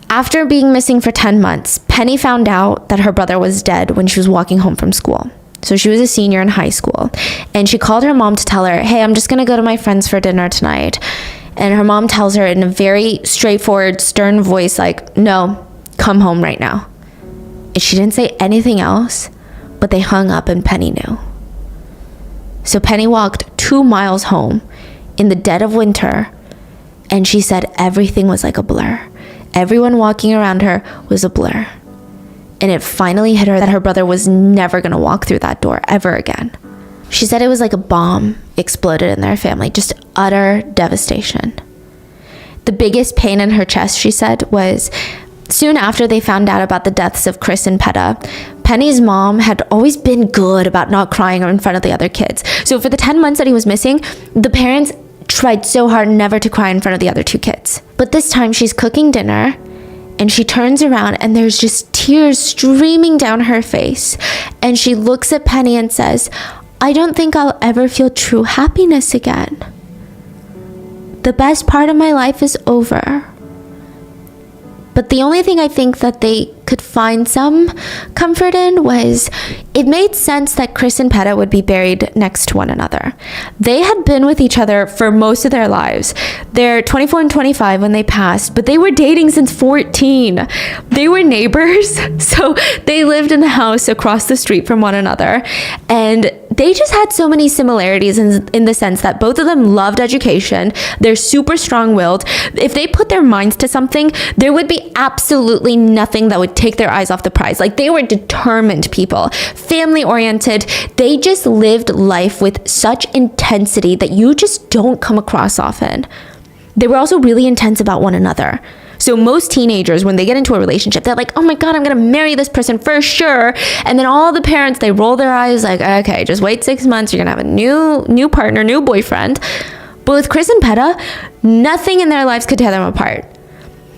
After being missing for 10 months, Penny found out that her brother was dead when she was walking home from school. So she was a senior in high school, and she called her mom to tell her, hey, I'm just gonna go to my friend's for dinner tonight. And her mom tells her in a very straightforward, stern voice, like, no, come home right now. And she didn't say anything else, but they hung up and Penny knew. So Penny walked 2 miles home in the dead of winter, and she said everything was like a blur. Everyone walking around her was a blur. And it finally hit her that her brother was never going to walk through that door ever again. She said it was like a bomb exploded in their family, just utter devastation. The biggest pain in her chest, she said, was soon after they found out about the deaths of Chris and Peta. Penny's mom had always been good about not crying in front of the other kids. So for the 10 months that he was missing, the parents tried so hard never to cry in front of the other 2 kids. But this time she's cooking dinner, and she turns around and there's just tears streaming down her face. And she looks at Penny and says, I don't think I'll ever feel true happiness again. The best part of my life is over. But the only thing I think that they could find some comfort in was it made sense that Chris and Peta would be buried next to one another. They had been with each other for most of their lives. They're 24 and 25 when they passed, but they were dating since 14. They were neighbors, so they lived in the house across the street from one another. And they just had so many similarities in the sense that both of them loved education. They're super strong-willed. If they put their minds to something, there would be absolutely nothing that would take their eyes off the prize. Like, they were determined people, family-oriented. They just lived life with such intensity that you just don't come across often. They were also really intense about one another. So most teenagers, when they get into a relationship, they're like, oh my God, I'm going to marry this person for sure. And then all the parents, they roll their eyes like, okay, just wait 6 months. You're going to have a new partner, new boyfriend. But with Chris and Peta, nothing in their lives could tear them apart.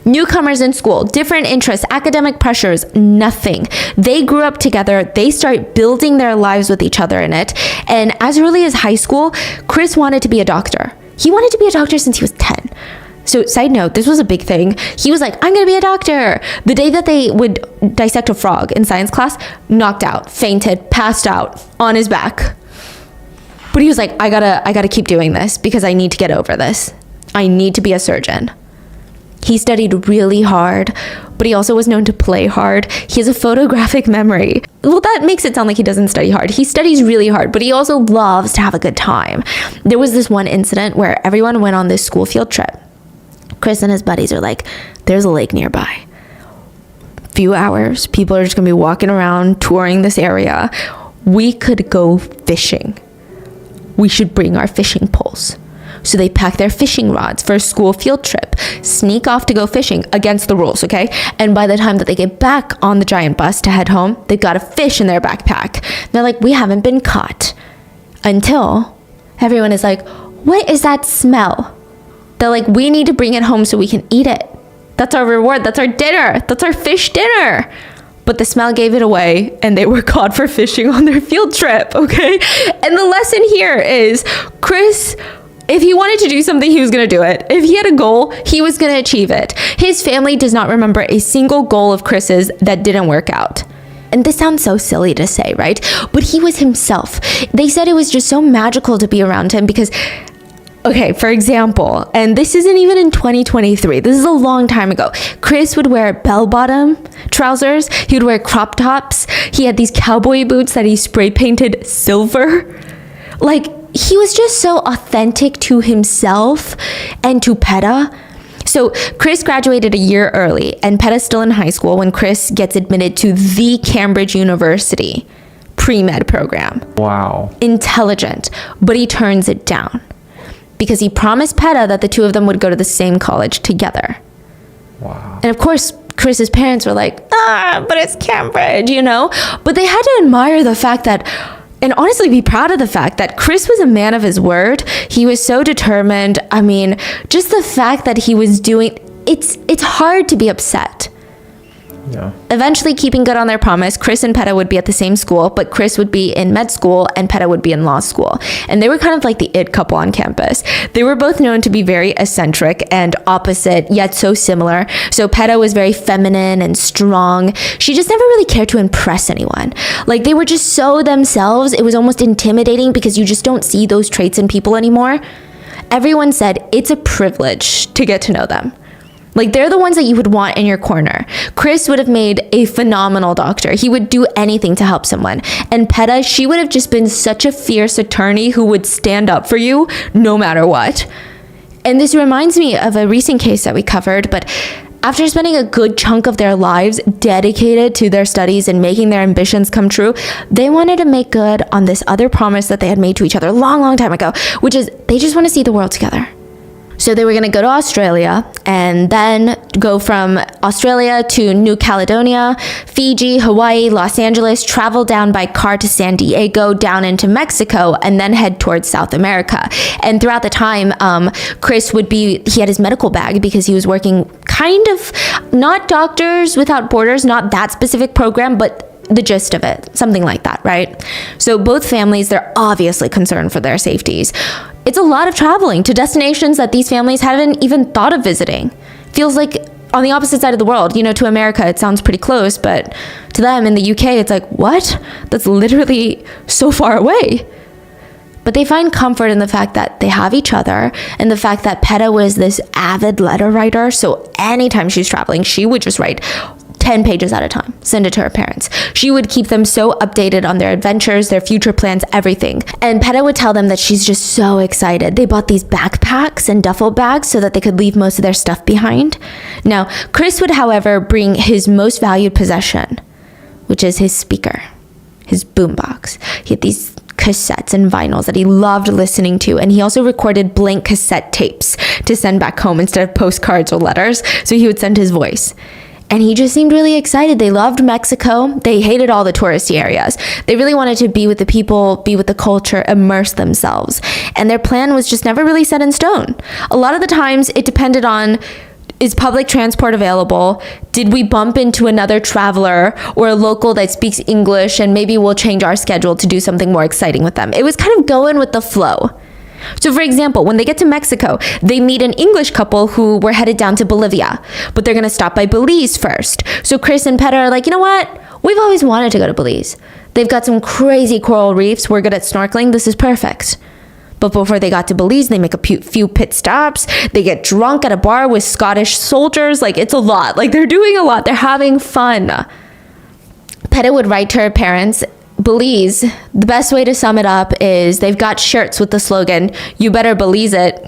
Newcomers in school, different interests, academic pressures, nothing. They grew up together. They start building their lives with each other in it. And as early as high school, Chris wanted to be a doctor. He wanted to be a doctor since he was 10. So side note, this was a big thing. He was like, I'm going to be a doctor. The day that they would dissect a frog in science class, knocked out, fainted, passed out on his back. But he was like, I gotta keep doing this because I need to get over this. I need to be a surgeon. He studied really hard, but he also was known to play hard. He has a photographic memory. Well, that makes it sound like he doesn't study hard. He studies really hard, but he also loves to have a good time. There was this one incident where everyone went on this school field trip. Chris and his buddies are like, there's a lake nearby. Few hours, people are just gonna be walking around, touring this area. We could go fishing. We should bring our fishing poles. So they pack their fishing rods for a school field trip, sneak off to go fishing against the rules, okay? And by the time that they get back on the giant bus to head home, they've got a fish in their backpack. They're like, we haven't been caught. Until everyone is like, what is that smell? They're like, we need to bring it home so we can eat it. That's our reward. That's our dinner. That's our fish dinner. But the smell gave it away, and they were caught for fishing on their field trip, okay? And the lesson here is Chris, if he wanted to do something, he was going to do it. If he had a goal, he was going to achieve it. His family does not remember a single goal of Chris's that didn't work out. And this sounds so silly to say, right? But he was himself. They said it was just so magical to be around him because Okay, for example, and this isn't even in 2023, this is a long time ago. Chris would wear bell-bottom trousers, he would wear crop tops, he had these cowboy boots that he spray painted silver. Like, he was just so authentic to himself and to Peta. So Chris graduated a year early, and Peta's still in high school when Chris gets admitted to the Cambridge University pre-med program. Wow. Intelligent, but he turns it down because he promised Peta that the two of them would go to the same college together. Wow. And of course, Chris's parents were like, but it's Cambridge, you know? But they had to admire the fact that, and honestly be proud of the fact that Chris was a man of his word. He was so determined. I mean, just the fact that he was doing, it's hard to be upset. Yeah. Eventually, keeping good on their promise, Chris and Peta would be at the same school, but Chris would be in med school and Peta would be in law school. And they were kind of like the it couple on campus. They were both known to be very eccentric and opposite, yet so similar. So Peta was very feminine and strong. She just never really cared to impress anyone. Like, they were just so themselves. It was almost intimidating because you just don't see those traits in people anymore. Everyone said it's a privilege to get to know them. Like, they're the ones that you would want in your corner. Chris would have made a phenomenal doctor. He would do anything to help someone. And Peta, she would have just been such a fierce attorney who would stand up for you no matter what. And this reminds me of a recent case that we covered, but after spending a good chunk of their lives dedicated to their studies and making their ambitions come true, they wanted to make good on this other promise that they had made to each other a long, long time ago, which is they just want to see the world together. So they were going to go to Australia and then go from Australia to New Caledonia, Fiji, Hawaii, Los Angeles, travel down by car to San Diego, down into Mexico, and then head towards South America. And throughout the time, Chris he had his medical bag because he was working kind of, not Doctors Without Borders, not that specific program, but the gist of it, something like that, right? So both families, they're obviously concerned for their safeties. It's a lot of traveling to destinations that these families haven't even thought of visiting. Feels like on the opposite side of the world. You know, to America, it sounds pretty close, but to them in the UK, it's like, what? That's literally so far away. But they find comfort in the fact that they have each other and the fact that Peta was this avid letter writer. So anytime she's traveling, she would just write 10 pages at a time, send it to her parents. She would keep them so updated on their adventures, their future plans, everything. And Peta would tell them that she's just so excited. They bought these backpacks and duffel bags so that they could leave most of their stuff behind. Now, Chris would, however, bring his most valued possession, which is his speaker, his boombox. He had these cassettes and vinyls that he loved listening to, and he also recorded blank cassette tapes to send back home instead of postcards or letters, so he would send his voice. And he just seemed really excited. They loved Mexico. They hated all the touristy areas. They really wanted to be with the people, be with the culture, immerse themselves. And their plan was just never really set in stone. A lot of the times it depended on, is public transport available? Did we bump into another traveler or a local that speaks English and maybe we'll change our schedule to do something more exciting with them? It was kind of going with the flow. So for example, when they get to Mexico, they meet an English couple who were headed down to Bolivia, but they're going to stop by Belize first. So Chris and Peta are like, you know what? We've always wanted to go to Belize. They've got some crazy coral reefs. We're good at snorkeling. This is perfect. But before they got to Belize, they make a few pit stops. They get drunk at a bar with Scottish soldiers. Like, it's a lot. Like, they're doing a lot. They're having fun. Peta would write to her parents, Belize, the best way to sum it up is they've got shirts with the slogan, "You better Belize it."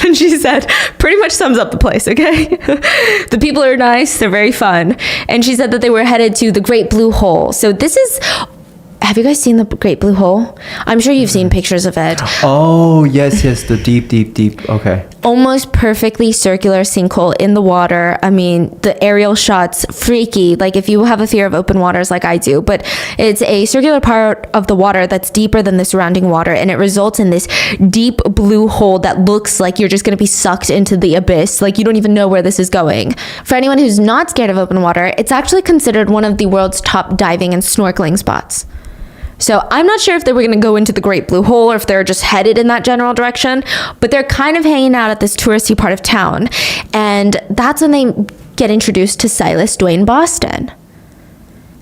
And she said, pretty much sums up the place, okay? The people are nice, they're very fun. And she said that they were headed to the Great Blue Hole. So this is, have you guys seen the Great Blue Hole? I'm sure you've seen pictures of it. Oh, yes, the deep. Okay. Almost perfectly circular sinkhole in the water. I mean, the aerial shots, freaky. Like, if you have a fear of open waters like I do, but it's a circular part of the water that's deeper than the surrounding water, and it results in this deep blue hole that looks like you're just going to be sucked into the abyss. Like, you don't even know where this is going. For anyone who's not scared of open water, it's actually considered one of the world's top diving and snorkeling spots. So I'm not sure if they were going to go into the Great Blue Hole or if they're just headed in that general direction, but they're kind of hanging out at this touristy part of town. And that's when they get introduced to Silas, Dwayne, Boston.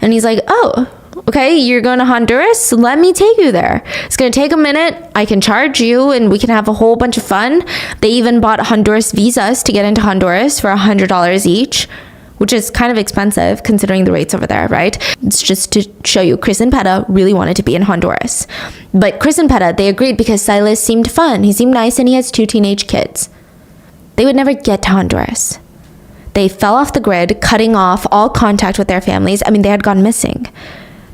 And he's like, oh, Okay, you're going to Honduras? Let me take you there. It's going to take a minute. I can charge you and we can have a whole bunch of fun. They even bought Honduras visas to get into Honduras for $100 each, which is kind of expensive considering the rates over there, right? It's just to show you, Chris and Peta really wanted to be in Honduras. But Chris and Peta, they agreed because Silas seemed fun. He seemed nice and he has 2 teenage kids. They would never get to Honduras. They fell off the grid, cutting off all contact with their families. I mean, they had gone missing.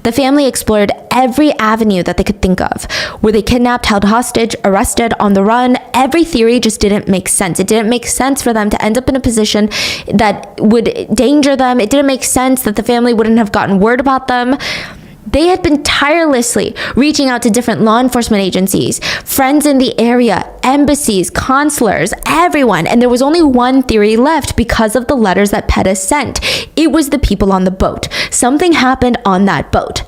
The family explored every avenue that they could think of. Were they kidnapped, held hostage, arrested, on the run? Every theory just didn't make sense. It didn't make sense for them to end up in a position that would danger them. It didn't make sense that the family wouldn't have gotten word about them. They had been tirelessly reaching out to different law enforcement agencies, friends in the area, embassies, consulars, everyone. And there was only one theory left because of the letters that Peta sent. It was the people on the boat. Something happened on that boat.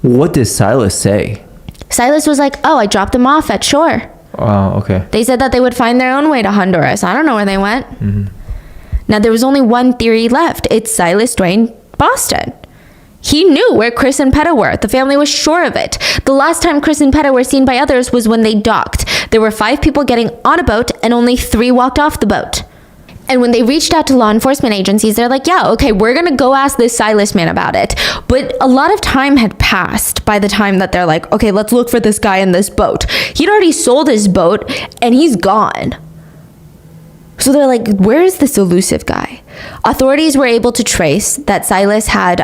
What did Silas say? Silas was like, oh, I dropped them off at shore. Oh, okay. They said that they would find their own way to Honduras. I don't know where they went. Mm-hmm. Now, there was only one theory left. It's Silas, Dwayne, Boston. He knew where Chris and Peta were. The family was sure of it. The last time Chris and Peta were seen by others was when they docked. There were 5 people getting on a boat and only 3 walked off the boat. And when they reached out to law enforcement agencies, they're like, yeah, okay, we're going to go ask this Silas man about it. But a lot of time had passed by the time that they're like, okay, let's look for this guy in this boat. He'd already sold his boat and he's gone. So they're like, where is this elusive guy? Authorities were able to trace that Silas had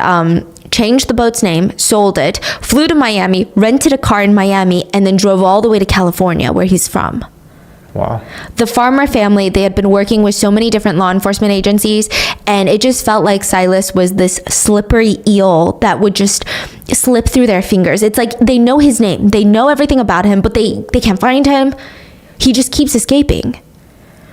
changed the boat's name, sold it, flew to Miami, rented a car in Miami, and then drove all the way to California, where he's from. Wow. The Farmer family, they had been working with so many different law enforcement agencies, and it just felt like Silas was this slippery eel that would just slip through their fingers. It's like they know his name, they know everything about him, but they can't find him. He just keeps escaping.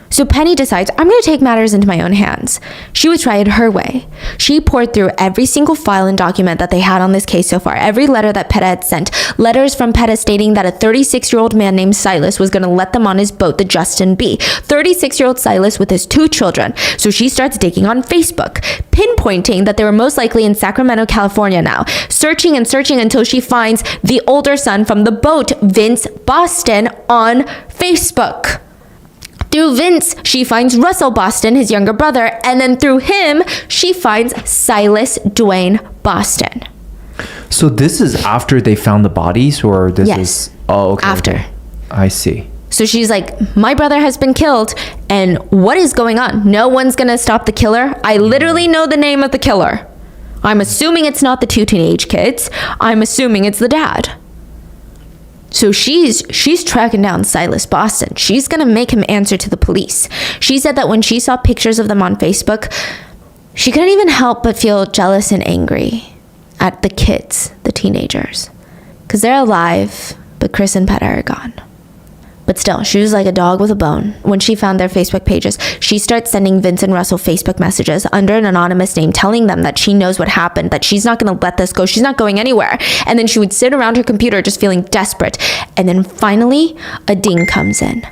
So Penny decides, I'm going to take matters into my own hands. She would try it her way. She poured through every single file and document that they had on this case so far, every letter that Peta had sent, letters from Peta stating that a 36-year-old man named Silas was going to let them on his boat, the Justin B. 36-year-old Silas with his 2 children. So she starts digging on Facebook, pinpointing that they were most likely in Sacramento, California now, searching and searching until she finds the older son from the boat, Vince Boston, on Facebook. Through Vince, she finds Russell Boston, his younger brother, and then through him, she finds Silas Dwayne Boston. So this is after they found the bodies, or this is... Oh, okay. After. Okay. I see. So she's like, my brother has been killed, and what is going on? No one's gonna stop the killer. I literally know the name of the killer. I'm assuming it's not the 2 teenage kids. I'm assuming it's the dad. So she's tracking down Silas Boston. She's going to make him answer to the police. She said that when she saw pictures of them on Facebook, she couldn't even help but feel jealous and angry at the kids, the teenagers. Because they're alive, but Chris and Peta are gone. But still, she was like a dog with a bone. When she found their Facebook pages, she starts sending Vince and Russell Facebook messages under an anonymous name, telling them that she knows what happened, that she's not going to let this go. She's not going anywhere. And then she would sit around her computer just feeling desperate. And then finally, a ding comes in.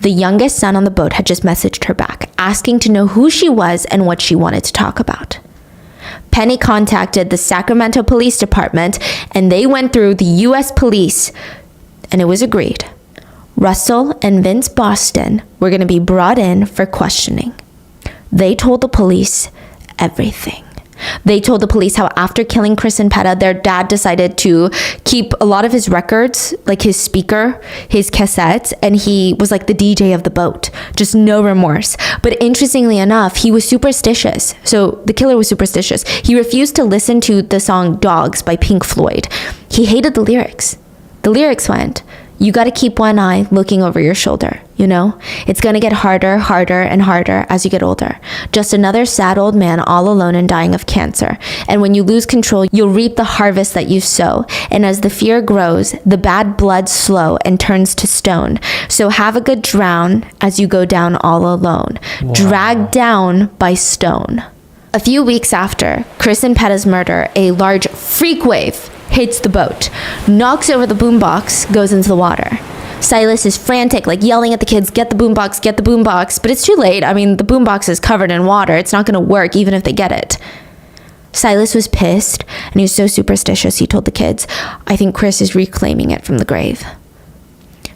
The youngest son on the boat had just messaged her back, asking to know who she was and what she wanted to talk about. Penny contacted the Sacramento Police Department, and they went through the U.S. Police, and it was agreed. Russell and Vince Boston were going to be brought in for questioning. They told the police everything. They told the police how after killing Chris and Peta, their dad decided to keep a lot of his records, like his speaker, his cassettes, and he was like the DJ of the boat. Just no remorse. But interestingly enough, he was superstitious. So the killer was superstitious. He refused to listen to the song Dogs by Pink Floyd. He hated the lyrics. The lyrics went, you got to keep one eye looking over your shoulder, you know? It's going to get harder, harder, and harder as you get older. Just another sad old man all alone and dying of cancer. And when you lose control, you'll reap the harvest that you sow. And as the fear grows, the bad blood slow and turns to stone. So have a good drown as you go down all alone. Wow. Dragged down by stone. A few weeks after Chris and Peta's murder, a large freak wave hits the boat, knocks over the boombox, goes into the water. Silas is frantic, like yelling at the kids, get the boombox, get the boombox. But it's too late. I mean, the boombox is covered in water. It's not going to work even if they get it. Silas was pissed, and he was so superstitious, he told the kids, "I think Chris is reclaiming it from the grave."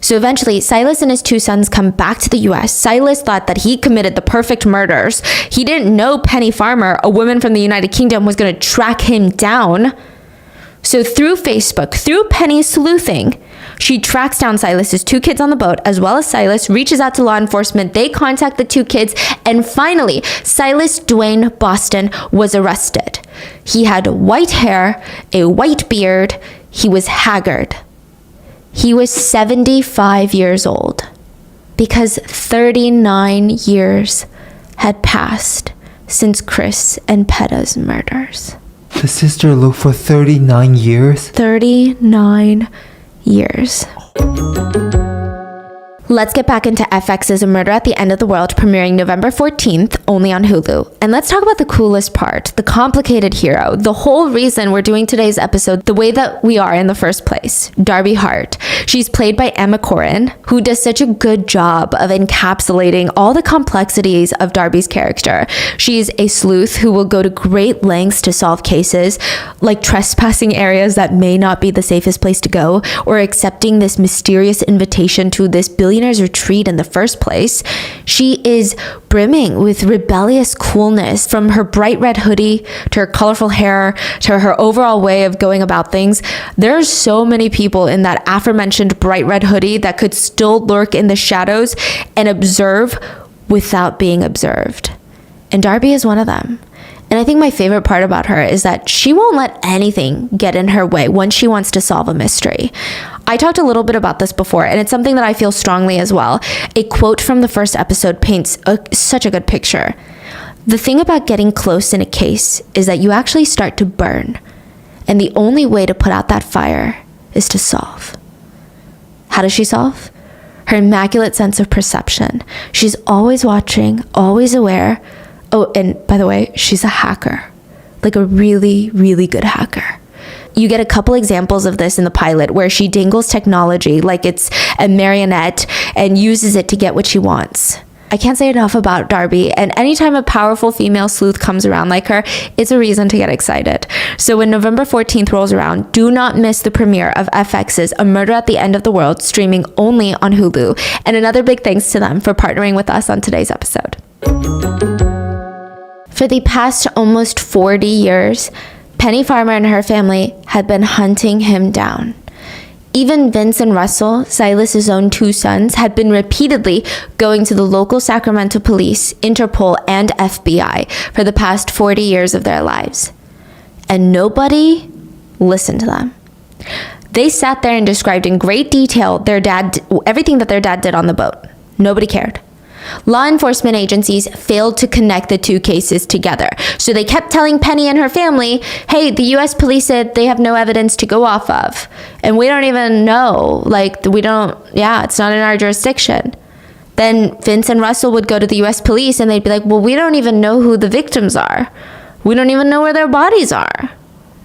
So eventually, Silas and his 2 sons come back to the US. Silas thought that he committed the perfect murders. He didn't know Penny Farmer, a woman from the United Kingdom, was going to track him down. So through Facebook, through Penny's sleuthing, she tracks down Silas's 2 kids on the boat, as well as Silas, reaches out to law enforcement. They contact the 2 kids, and finally, Silas Dwayne Boston was arrested. He had white hair, a white beard. He was haggard. He was 75 years old because 39 years had passed since Chris and Petta's murders. The sister looked for 39 years? 39 years. Let's get back into FX's A Murder at the End of the World, premiering November 14th, only on Hulu. And let's talk about the coolest part, the complicated hero, the whole reason we're doing today's episode the way that we are in the first place, Darby Hart. She's played by Emma Corrin, who does such a good job of encapsulating all the complexities of Darby's character. She's a sleuth who will go to great lengths to solve cases, like trespassing areas that may not be the safest place to go, or accepting this mysterious invitation to this billionaire's retreat in the first place. She is brimming with rebellious coolness, from her bright red hoodie to her colorful hair to her overall way of going about things. There are so many people in that aforementioned bright red hoodie that could still lurk in the shadows and observe without being observed. And Darby is one of them. And I think my favorite part about her is that she won't let anything get in her way once she wants to solve a mystery. I talked a little bit about this before, and it's something that I feel strongly as well. A quote from the first episode paints such a good picture. The thing about getting close in a case is that you actually start to burn. And the only way to put out that fire is to solve. How does she solve? Her immaculate sense of perception. She's always watching, always aware. Oh, and by the way, she's a hacker, like a really, really good hacker. You get a couple examples of this in the pilot where she dangles technology like it's a marionette and uses it to get what she wants. I can't say enough about Darby, and anytime a powerful female sleuth comes around like her, it's a reason to get excited. So when November 14th rolls around, do not miss the premiere of FX's A Murder at the End of the World, streaming only on Hulu. And another big thanks to them for partnering with us on today's episode. For the past almost 40 years, Penny Farmer and her family had been hunting him down. Even Vince and Russell, Silas's own 2 sons, had been repeatedly going to the local Sacramento police, Interpol, and FBI for the past 40 years of their lives. And nobody listened to them. They sat there and described in great detail everything that their dad did on the boat. Nobody cared. Law enforcement agencies failed to connect the 2 cases together. So they kept telling Penny and her family, hey, the US police said they have no evidence to go off of. And we don't even know. It's not in our jurisdiction. Then Vince and Russell would go to the US police and they'd be like, well, we don't even know who the victims are. We don't even know where their bodies are.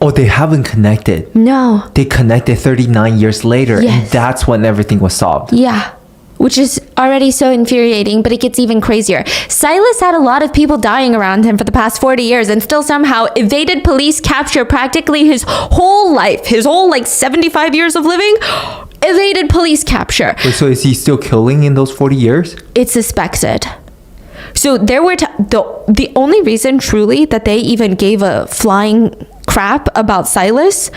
Oh, they haven't connected. No. They connected 39 years later. Yes. And that's when everything was solved. Yeah. Which is already so infuriating, but it gets even crazier. Silas had a lot of people dying around him for the past 40 years and still somehow evaded police capture practically his whole life, his whole 75 years of living, evaded police capture. Wait, so is he still killing in those 40 years? It's suspected. So there were the only reason truly that they even gave a flying crap about Silas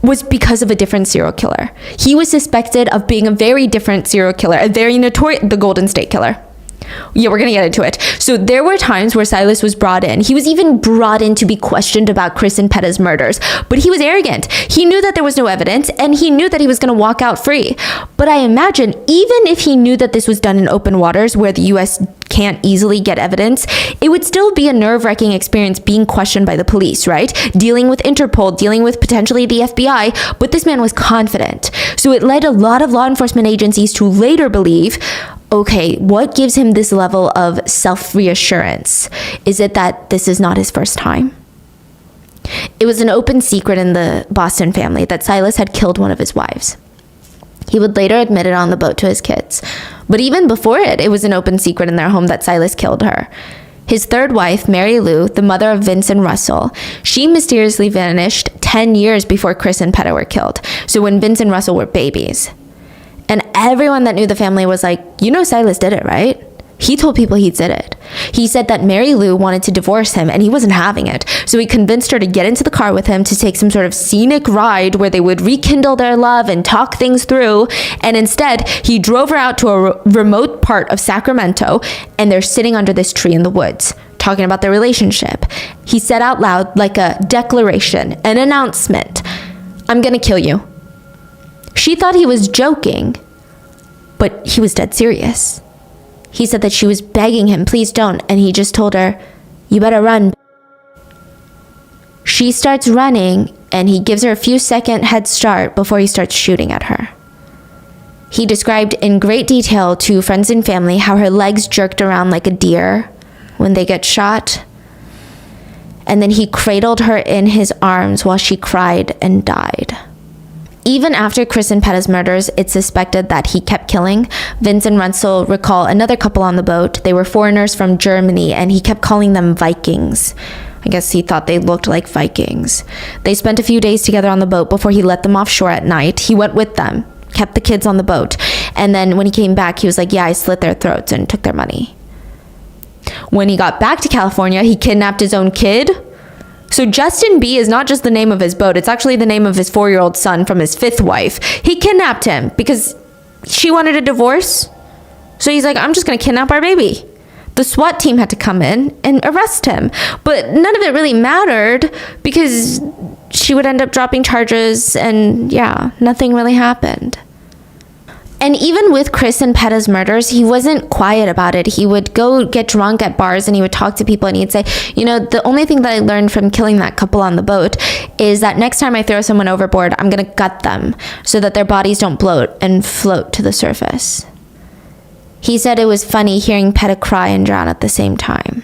was because of a different serial killer. He was suspected of being a very different serial killer, a very notorious, the Golden State Killer. Yeah, we're gonna get into it. So there were times where Silas was brought in. He was even brought in to be questioned about Chris and Petta's murders, but he was arrogant. He knew that there was no evidence, and he knew that he was gonna walk out free. But I imagine, even if he knew that this was done in open waters where the US can't easily get evidence, it would still be a nerve-wracking experience being questioned by the police, right? Dealing with Interpol, dealing with potentially the FBI, but this man was confident. So it led a lot of law enforcement agencies to later believe, okay, what gives him this level of self-reassurance? Is it that this is not his first time? It was an open secret in the Boston family that Silas had killed one of his wives. He would later admit it on the boat to his kids. But even before it was an open secret in their home that Silas killed her. His third wife, Mary Lou, the mother of Vince and Russell, she mysteriously vanished 10 years before Chris and Peta were killed. So when Vince and Russell were babies. And everyone that knew the family was like, you know Silas did it, right? He told people he did it. He said that Mary Lou wanted to divorce him and he wasn't having it. So he convinced her to get into the car with him to take some sort of scenic ride where they would rekindle their love and talk things through. And instead, he drove her out to a remote part of Sacramento, and they're sitting under this tree in the woods, talking about their relationship. He said out loud, like a declaration, an announcement, "I'm gonna kill you." She thought he was joking, but he was dead serious. He said that she was begging him, please don't, and he just told her, you better run. She starts running, and he gives her a few second head start before he starts shooting at her. He described in great detail to friends and family how her legs jerked around like a deer when they get shot, and then he cradled her in his arms while she cried and died. Even after Chris and Peta's murders, it's suspected that he kept killing. Vince and Russell recall another couple on the boat. They were foreigners from Germany, and he kept calling them Vikings. I guess he thought they looked like Vikings. They spent a few days together on the boat before he let them offshore at night. He went with them, kept the kids on the boat, and then when he came back, he was like, yeah, I slit their throats and took their money. When he got back to California, he kidnapped his own kid. So Justin B is not just the name of his boat, it's actually the name of his 4-year-old son from his 5th wife. He kidnapped him because she wanted a divorce. So he's like, I'm just gonna kidnap our baby. The SWAT team had to come in and arrest him. But none of it really mattered because she would end up dropping charges and yeah, nothing really happened. And even with Chris and Peta's murders, he wasn't quiet about it. He would go get drunk at bars and he would talk to people and he'd say, you know, the only thing that I learned from killing that couple on the boat is that next time I throw someone overboard, I'm going to gut them so that their bodies don't bloat and float to the surface. He said it was funny hearing Peta cry and drown at the same time.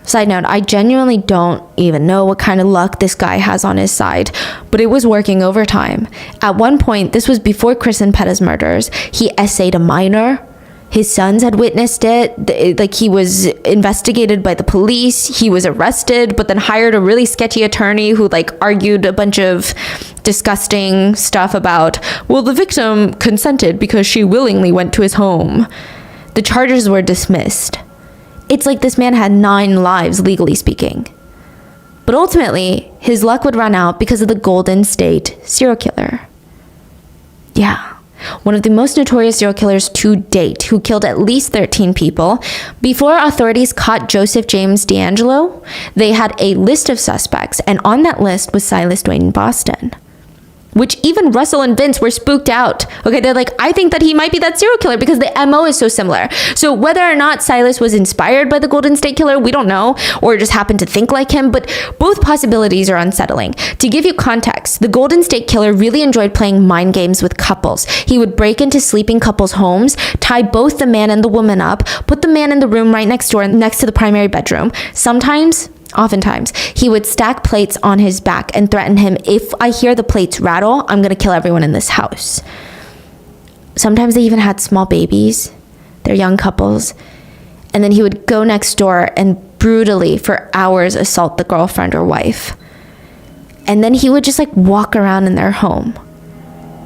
Side note, I genuinely don't even know what kind of luck this guy has on his side, but it was working overtime. At one point, this was before Chris and Peta's murders, he essayed a minor. His sons had witnessed it. Like, he was investigated by the police. He was arrested, but then hired a really sketchy attorney who argued a bunch of disgusting stuff about, well, the victim consented because she willingly went to his home. The charges were dismissed. It's like this man had 9 lives, legally speaking. But ultimately, his luck would run out because of the Golden State serial killer. Yeah, one of the most notorious serial killers to date, who killed at least 13 people. Before authorities caught Joseph James D'Angelo, they had a list of suspects, and on that list was Silas Dwayne in Boston. Which even Russell and Vince were spooked out. Okay, they're like, I think that he might be that serial killer because the MO is so similar. So whether or not Silas was inspired by the Golden State Killer, we don't know, or just happened to think like him, but both possibilities are unsettling. To give you context, the Golden State Killer really enjoyed playing mind games with couples. He would break into sleeping couples' homes, tie both the man and the woman up, put the man in the room right next door, next to the primary bedroom. Oftentimes, he would stack plates on his back and threaten him, if I hear the plates rattle, I'm going to kill everyone in this house. Sometimes they even had small babies. They're young couples. And then he would go next door and brutally, for hours, assault the girlfriend or wife. And then he would just walk around in their home.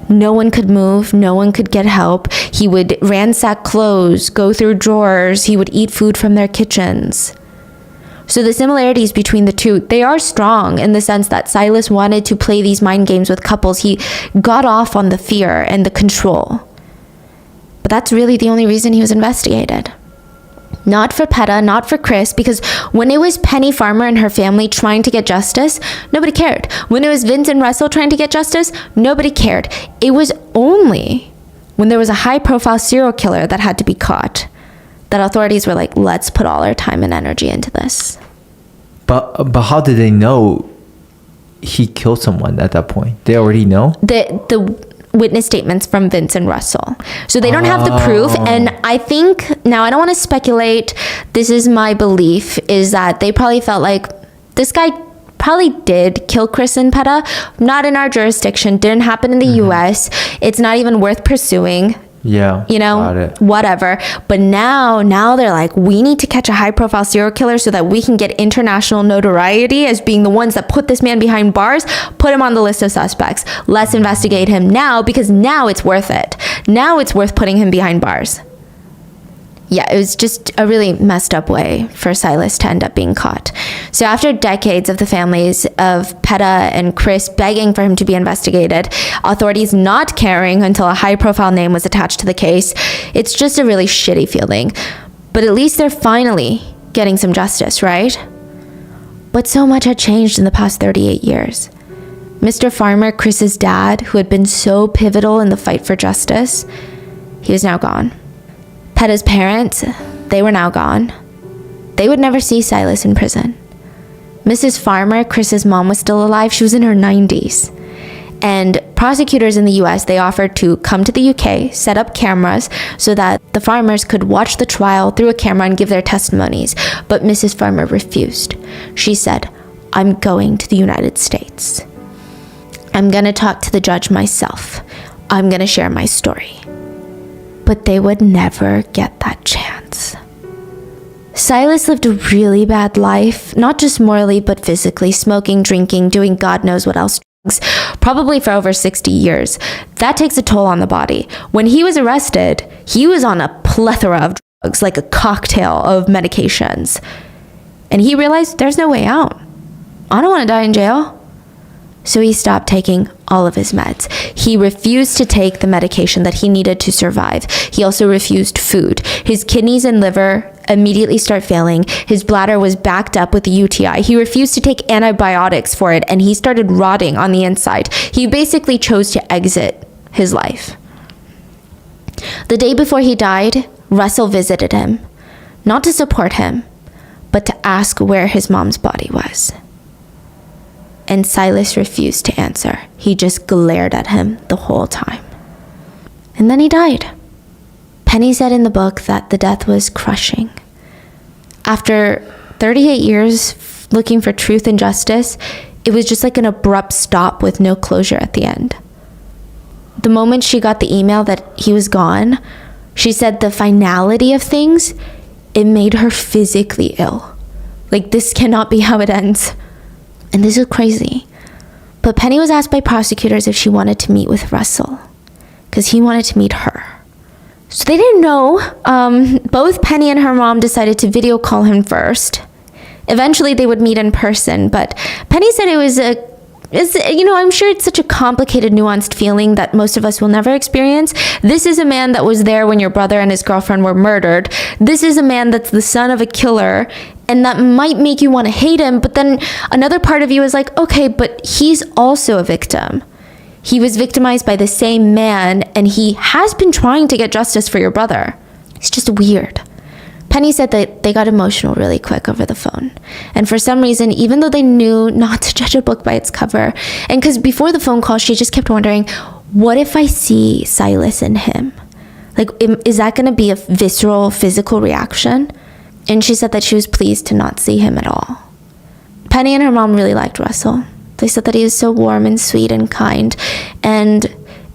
No one could move. No one could get help. He would ransack clothes, go through drawers. He would eat food from their kitchens. So the similarities between the two, they are strong in the sense that Silas wanted to play these mind games with couples. He got off on the fear and the control. But that's really the only reason he was investigated. Not for Peta, not for Chris, because when it was Penny Farmer and her family trying to get justice, nobody cared. When it was Vince and Russell trying to get justice, nobody cared. It was only when there was a high-profile serial killer that had to be caught that authorities were like, let's put all our time and energy into this. But how did they know he killed someone at that point? They already know? The witness statements from Vince and Russell. So they don't have the proof. And I think, now I don't want to speculate, this is my belief, is that they probably felt like this guy probably did kill Chris and Peta. Not in our jurisdiction, didn't happen in the US. It's not even worth pursuing. Yeah. You know, got it. whatever. But now they're like, we need to catch a high profile serial killer so that we can get international notoriety as being the ones that put this man behind bars, put him on the list of suspects. Let's investigate him now, because now it's worth it. Now it's worth putting him behind bars. Yeah, it was just a really messed up way for Silas to end up being caught. So after decades of the families of Peta and Chris begging for him to be investigated, authorities not caring until a high-profile name was attached to the case, it's just a really shitty feeling. But at least they're finally getting some justice, right? But so much had changed in the past 38 years. Mr. Farmer, Chris's dad, who had been so pivotal in the fight for justice, he was now gone. Peta's parents, they were now gone. They would never see Silas in prison. Mrs. Farmer, Chris's mom, was still alive. She was in her 90s. And prosecutors in the US, they offered to come to the UK, set up cameras so that the Farmers could watch the trial through a camera and give their testimonies. But Mrs. Farmer refused. She said, "I'm going to the United States. I'm going to talk to the judge myself. I'm going to share my story." But they would never get that chance. Silas lived a really bad life, not just morally, but physically, smoking, drinking, doing God knows what else, drugs, probably for over 60 years. That takes a toll on the body. When he was arrested, he was on a plethora of drugs, like a cocktail of medications. And he realized there's no way out. I don't want to die in jail. So he stopped taking all of his meds. He refused to take the medication that he needed to survive. He also refused food. His kidneys and liver immediately start failing. His bladder was backed up with a UTI. He refused to take antibiotics for it, and he started rotting on the inside. He basically chose to exit his life. The day before he died, Russell visited him, not to support him, but to ask where his mom's body was. And Silas refused to answer. He just glared at him the whole time. And then he died. Penny said in the book that the death was crushing. After 38 years looking for truth and justice, it was just like an abrupt stop with no closure at the end. The moment she got the email that he was gone, she said the finality of things, it made her physically ill. Like, this cannot be how it ends. And this is crazy. But Penny was asked by prosecutors if she wanted to meet with Russell, because he wanted to meet her. So they didn't know. Both Penny and her mom decided to video call him first. Eventually they would meet in person, but Penny said it was I'm sure it's such a complicated, nuanced feeling that most of us will never experience. This is a man that was there when your brother and his girlfriend were murdered. This is a man that's the son of a killer, and that might make you want to hate him, but then another part of you is like, okay, but he's also a victim. He was victimized by the same man, and he has been trying to get justice for your brother. It's just weird. Penny said that they got emotional really quick over the phone. And for some reason, even though they knew not to judge a book by its cover, and because before the phone call, she just kept wondering, what if I see Silas in him? Like, is that going to be a visceral, physical reaction? And she said that she was pleased to not see him at all. Penny and her mom really liked Russell. They said that he was so warm and sweet and kind. And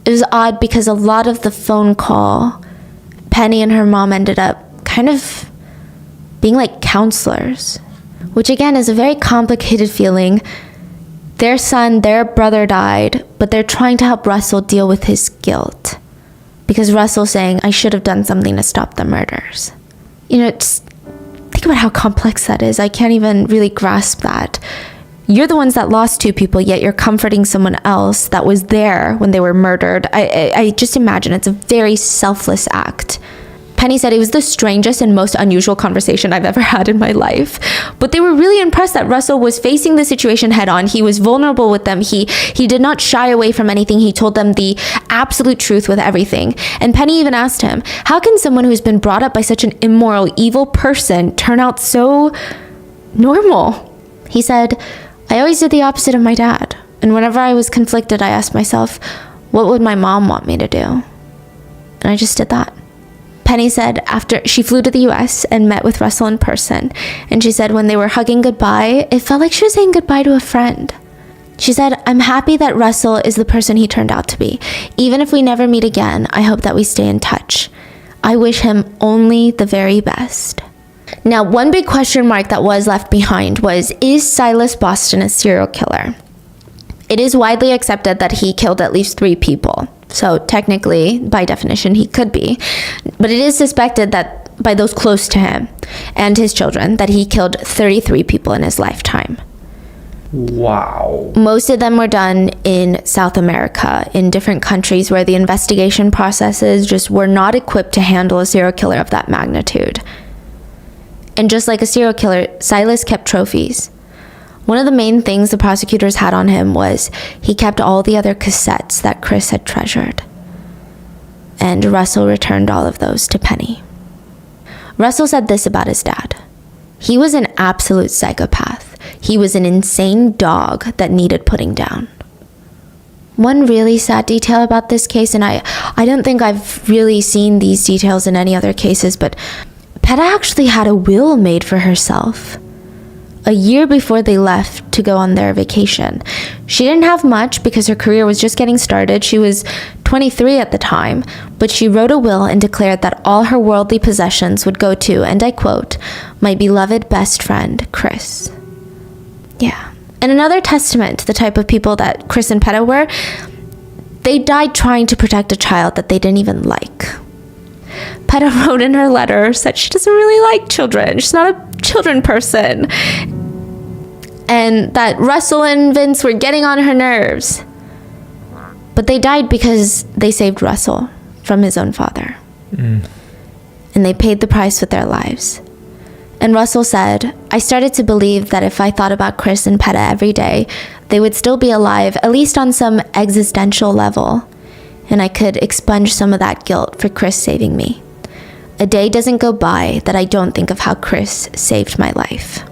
it was odd because a lot of the phone call, Penny and her mom ended up kind of being like counselors, which again is a very complicated feeling. Their son, their brother died, but they're trying to help Russell deal with his guilt. Because Russell's saying, I should have done something to stop the murders. Just think about how complex that is. I can't even really grasp that. You're the ones that lost two people, yet you're comforting someone else that was there when they were murdered. I just imagine it's a very selfless act. Penny said it was the strangest and most unusual conversation I've ever had in my life. But they were really impressed that Russell was facing the situation head on. He was vulnerable with them. He did not shy away from anything. He told them the absolute truth with everything. And Penny even asked him, how can someone who's been brought up by such an immoral, evil person turn out so normal? He said, I always did the opposite of my dad. And whenever I was conflicted, I asked myself, what would my mom want me to do? And I just did that. Penny said after she flew to the US and met with Russell in person, and she said when they were hugging goodbye, it felt like she was saying goodbye to a friend. She said, "I'm happy that Russell is the person he turned out to be. Even if we never meet again, I hope that we stay in touch. I wish him only the very best." Now, one big question mark that was left behind was, is Silas Boston a serial killer? It is widely accepted that he killed at least 3 people. So technically, by definition, he could be. But it is suspected that by those close to him and his children, that he killed 33 people in his lifetime. Wow. Most of them were done in South America, in different countries where the investigation processes just were not equipped to handle a serial killer of that magnitude. And just like a serial killer, Silas kept trophies. One of the main things the prosecutors had on him was he kept all the other cassettes that Chris had treasured. And Russell returned all of those to Penny. Russell said this about his dad. He was an absolute psychopath. He was an insane dog that needed putting down. One really sad detail about this case, and I don't think I've really seen these details in any other cases, but Peta actually had a will made for herself a year before they left to go on their vacation. She didn't have much because her career was just getting started. She was 23 at the time, but she wrote a will and declared that all her worldly possessions would go to, and I quote, "my beloved best friend, Chris." Yeah. And another testament to the type of people that Chris and Peta were, they died trying to protect a child that they didn't even like. Peta wrote in her letter that she doesn't really like children. She's not a children person. And that Russell and Vince were getting on her nerves. But they died because they saved Russell from his own father. And they paid the price with their lives. And Russell said, "I started to believe that if I thought about Chris and Peta every day, they would still be alive, at least on some existential level. And I could expunge some of that guilt for Chris saving me. A day doesn't go by that I don't think of how Chris saved my life."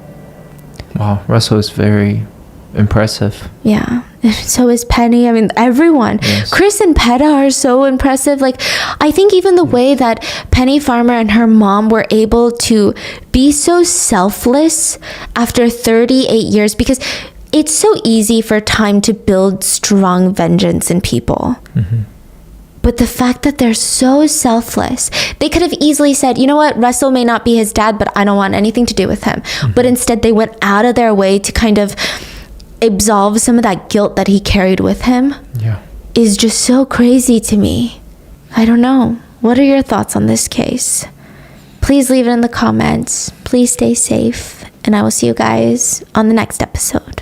Wow, Russell is very impressive. Yeah. So is Penny. I mean, everyone. Yes. Chris and Peta are so impressive. Like, I think even the way that Penny Farmer and her mom were able to be so selfless after 38 years, because it's so easy for time to build strong vengeance in people. But the fact that they're so selfless, they could have easily said, you know what, Russell may not be his dad, but I don't want anything to do with him. But instead they went out of their way to kind of absolve some of that guilt that he carried with him. Yeah. Is just so crazy to me. I don't know. What are your thoughts on this case? Please leave it in the comments. Please stay safe. And I will see you guys on the next episode.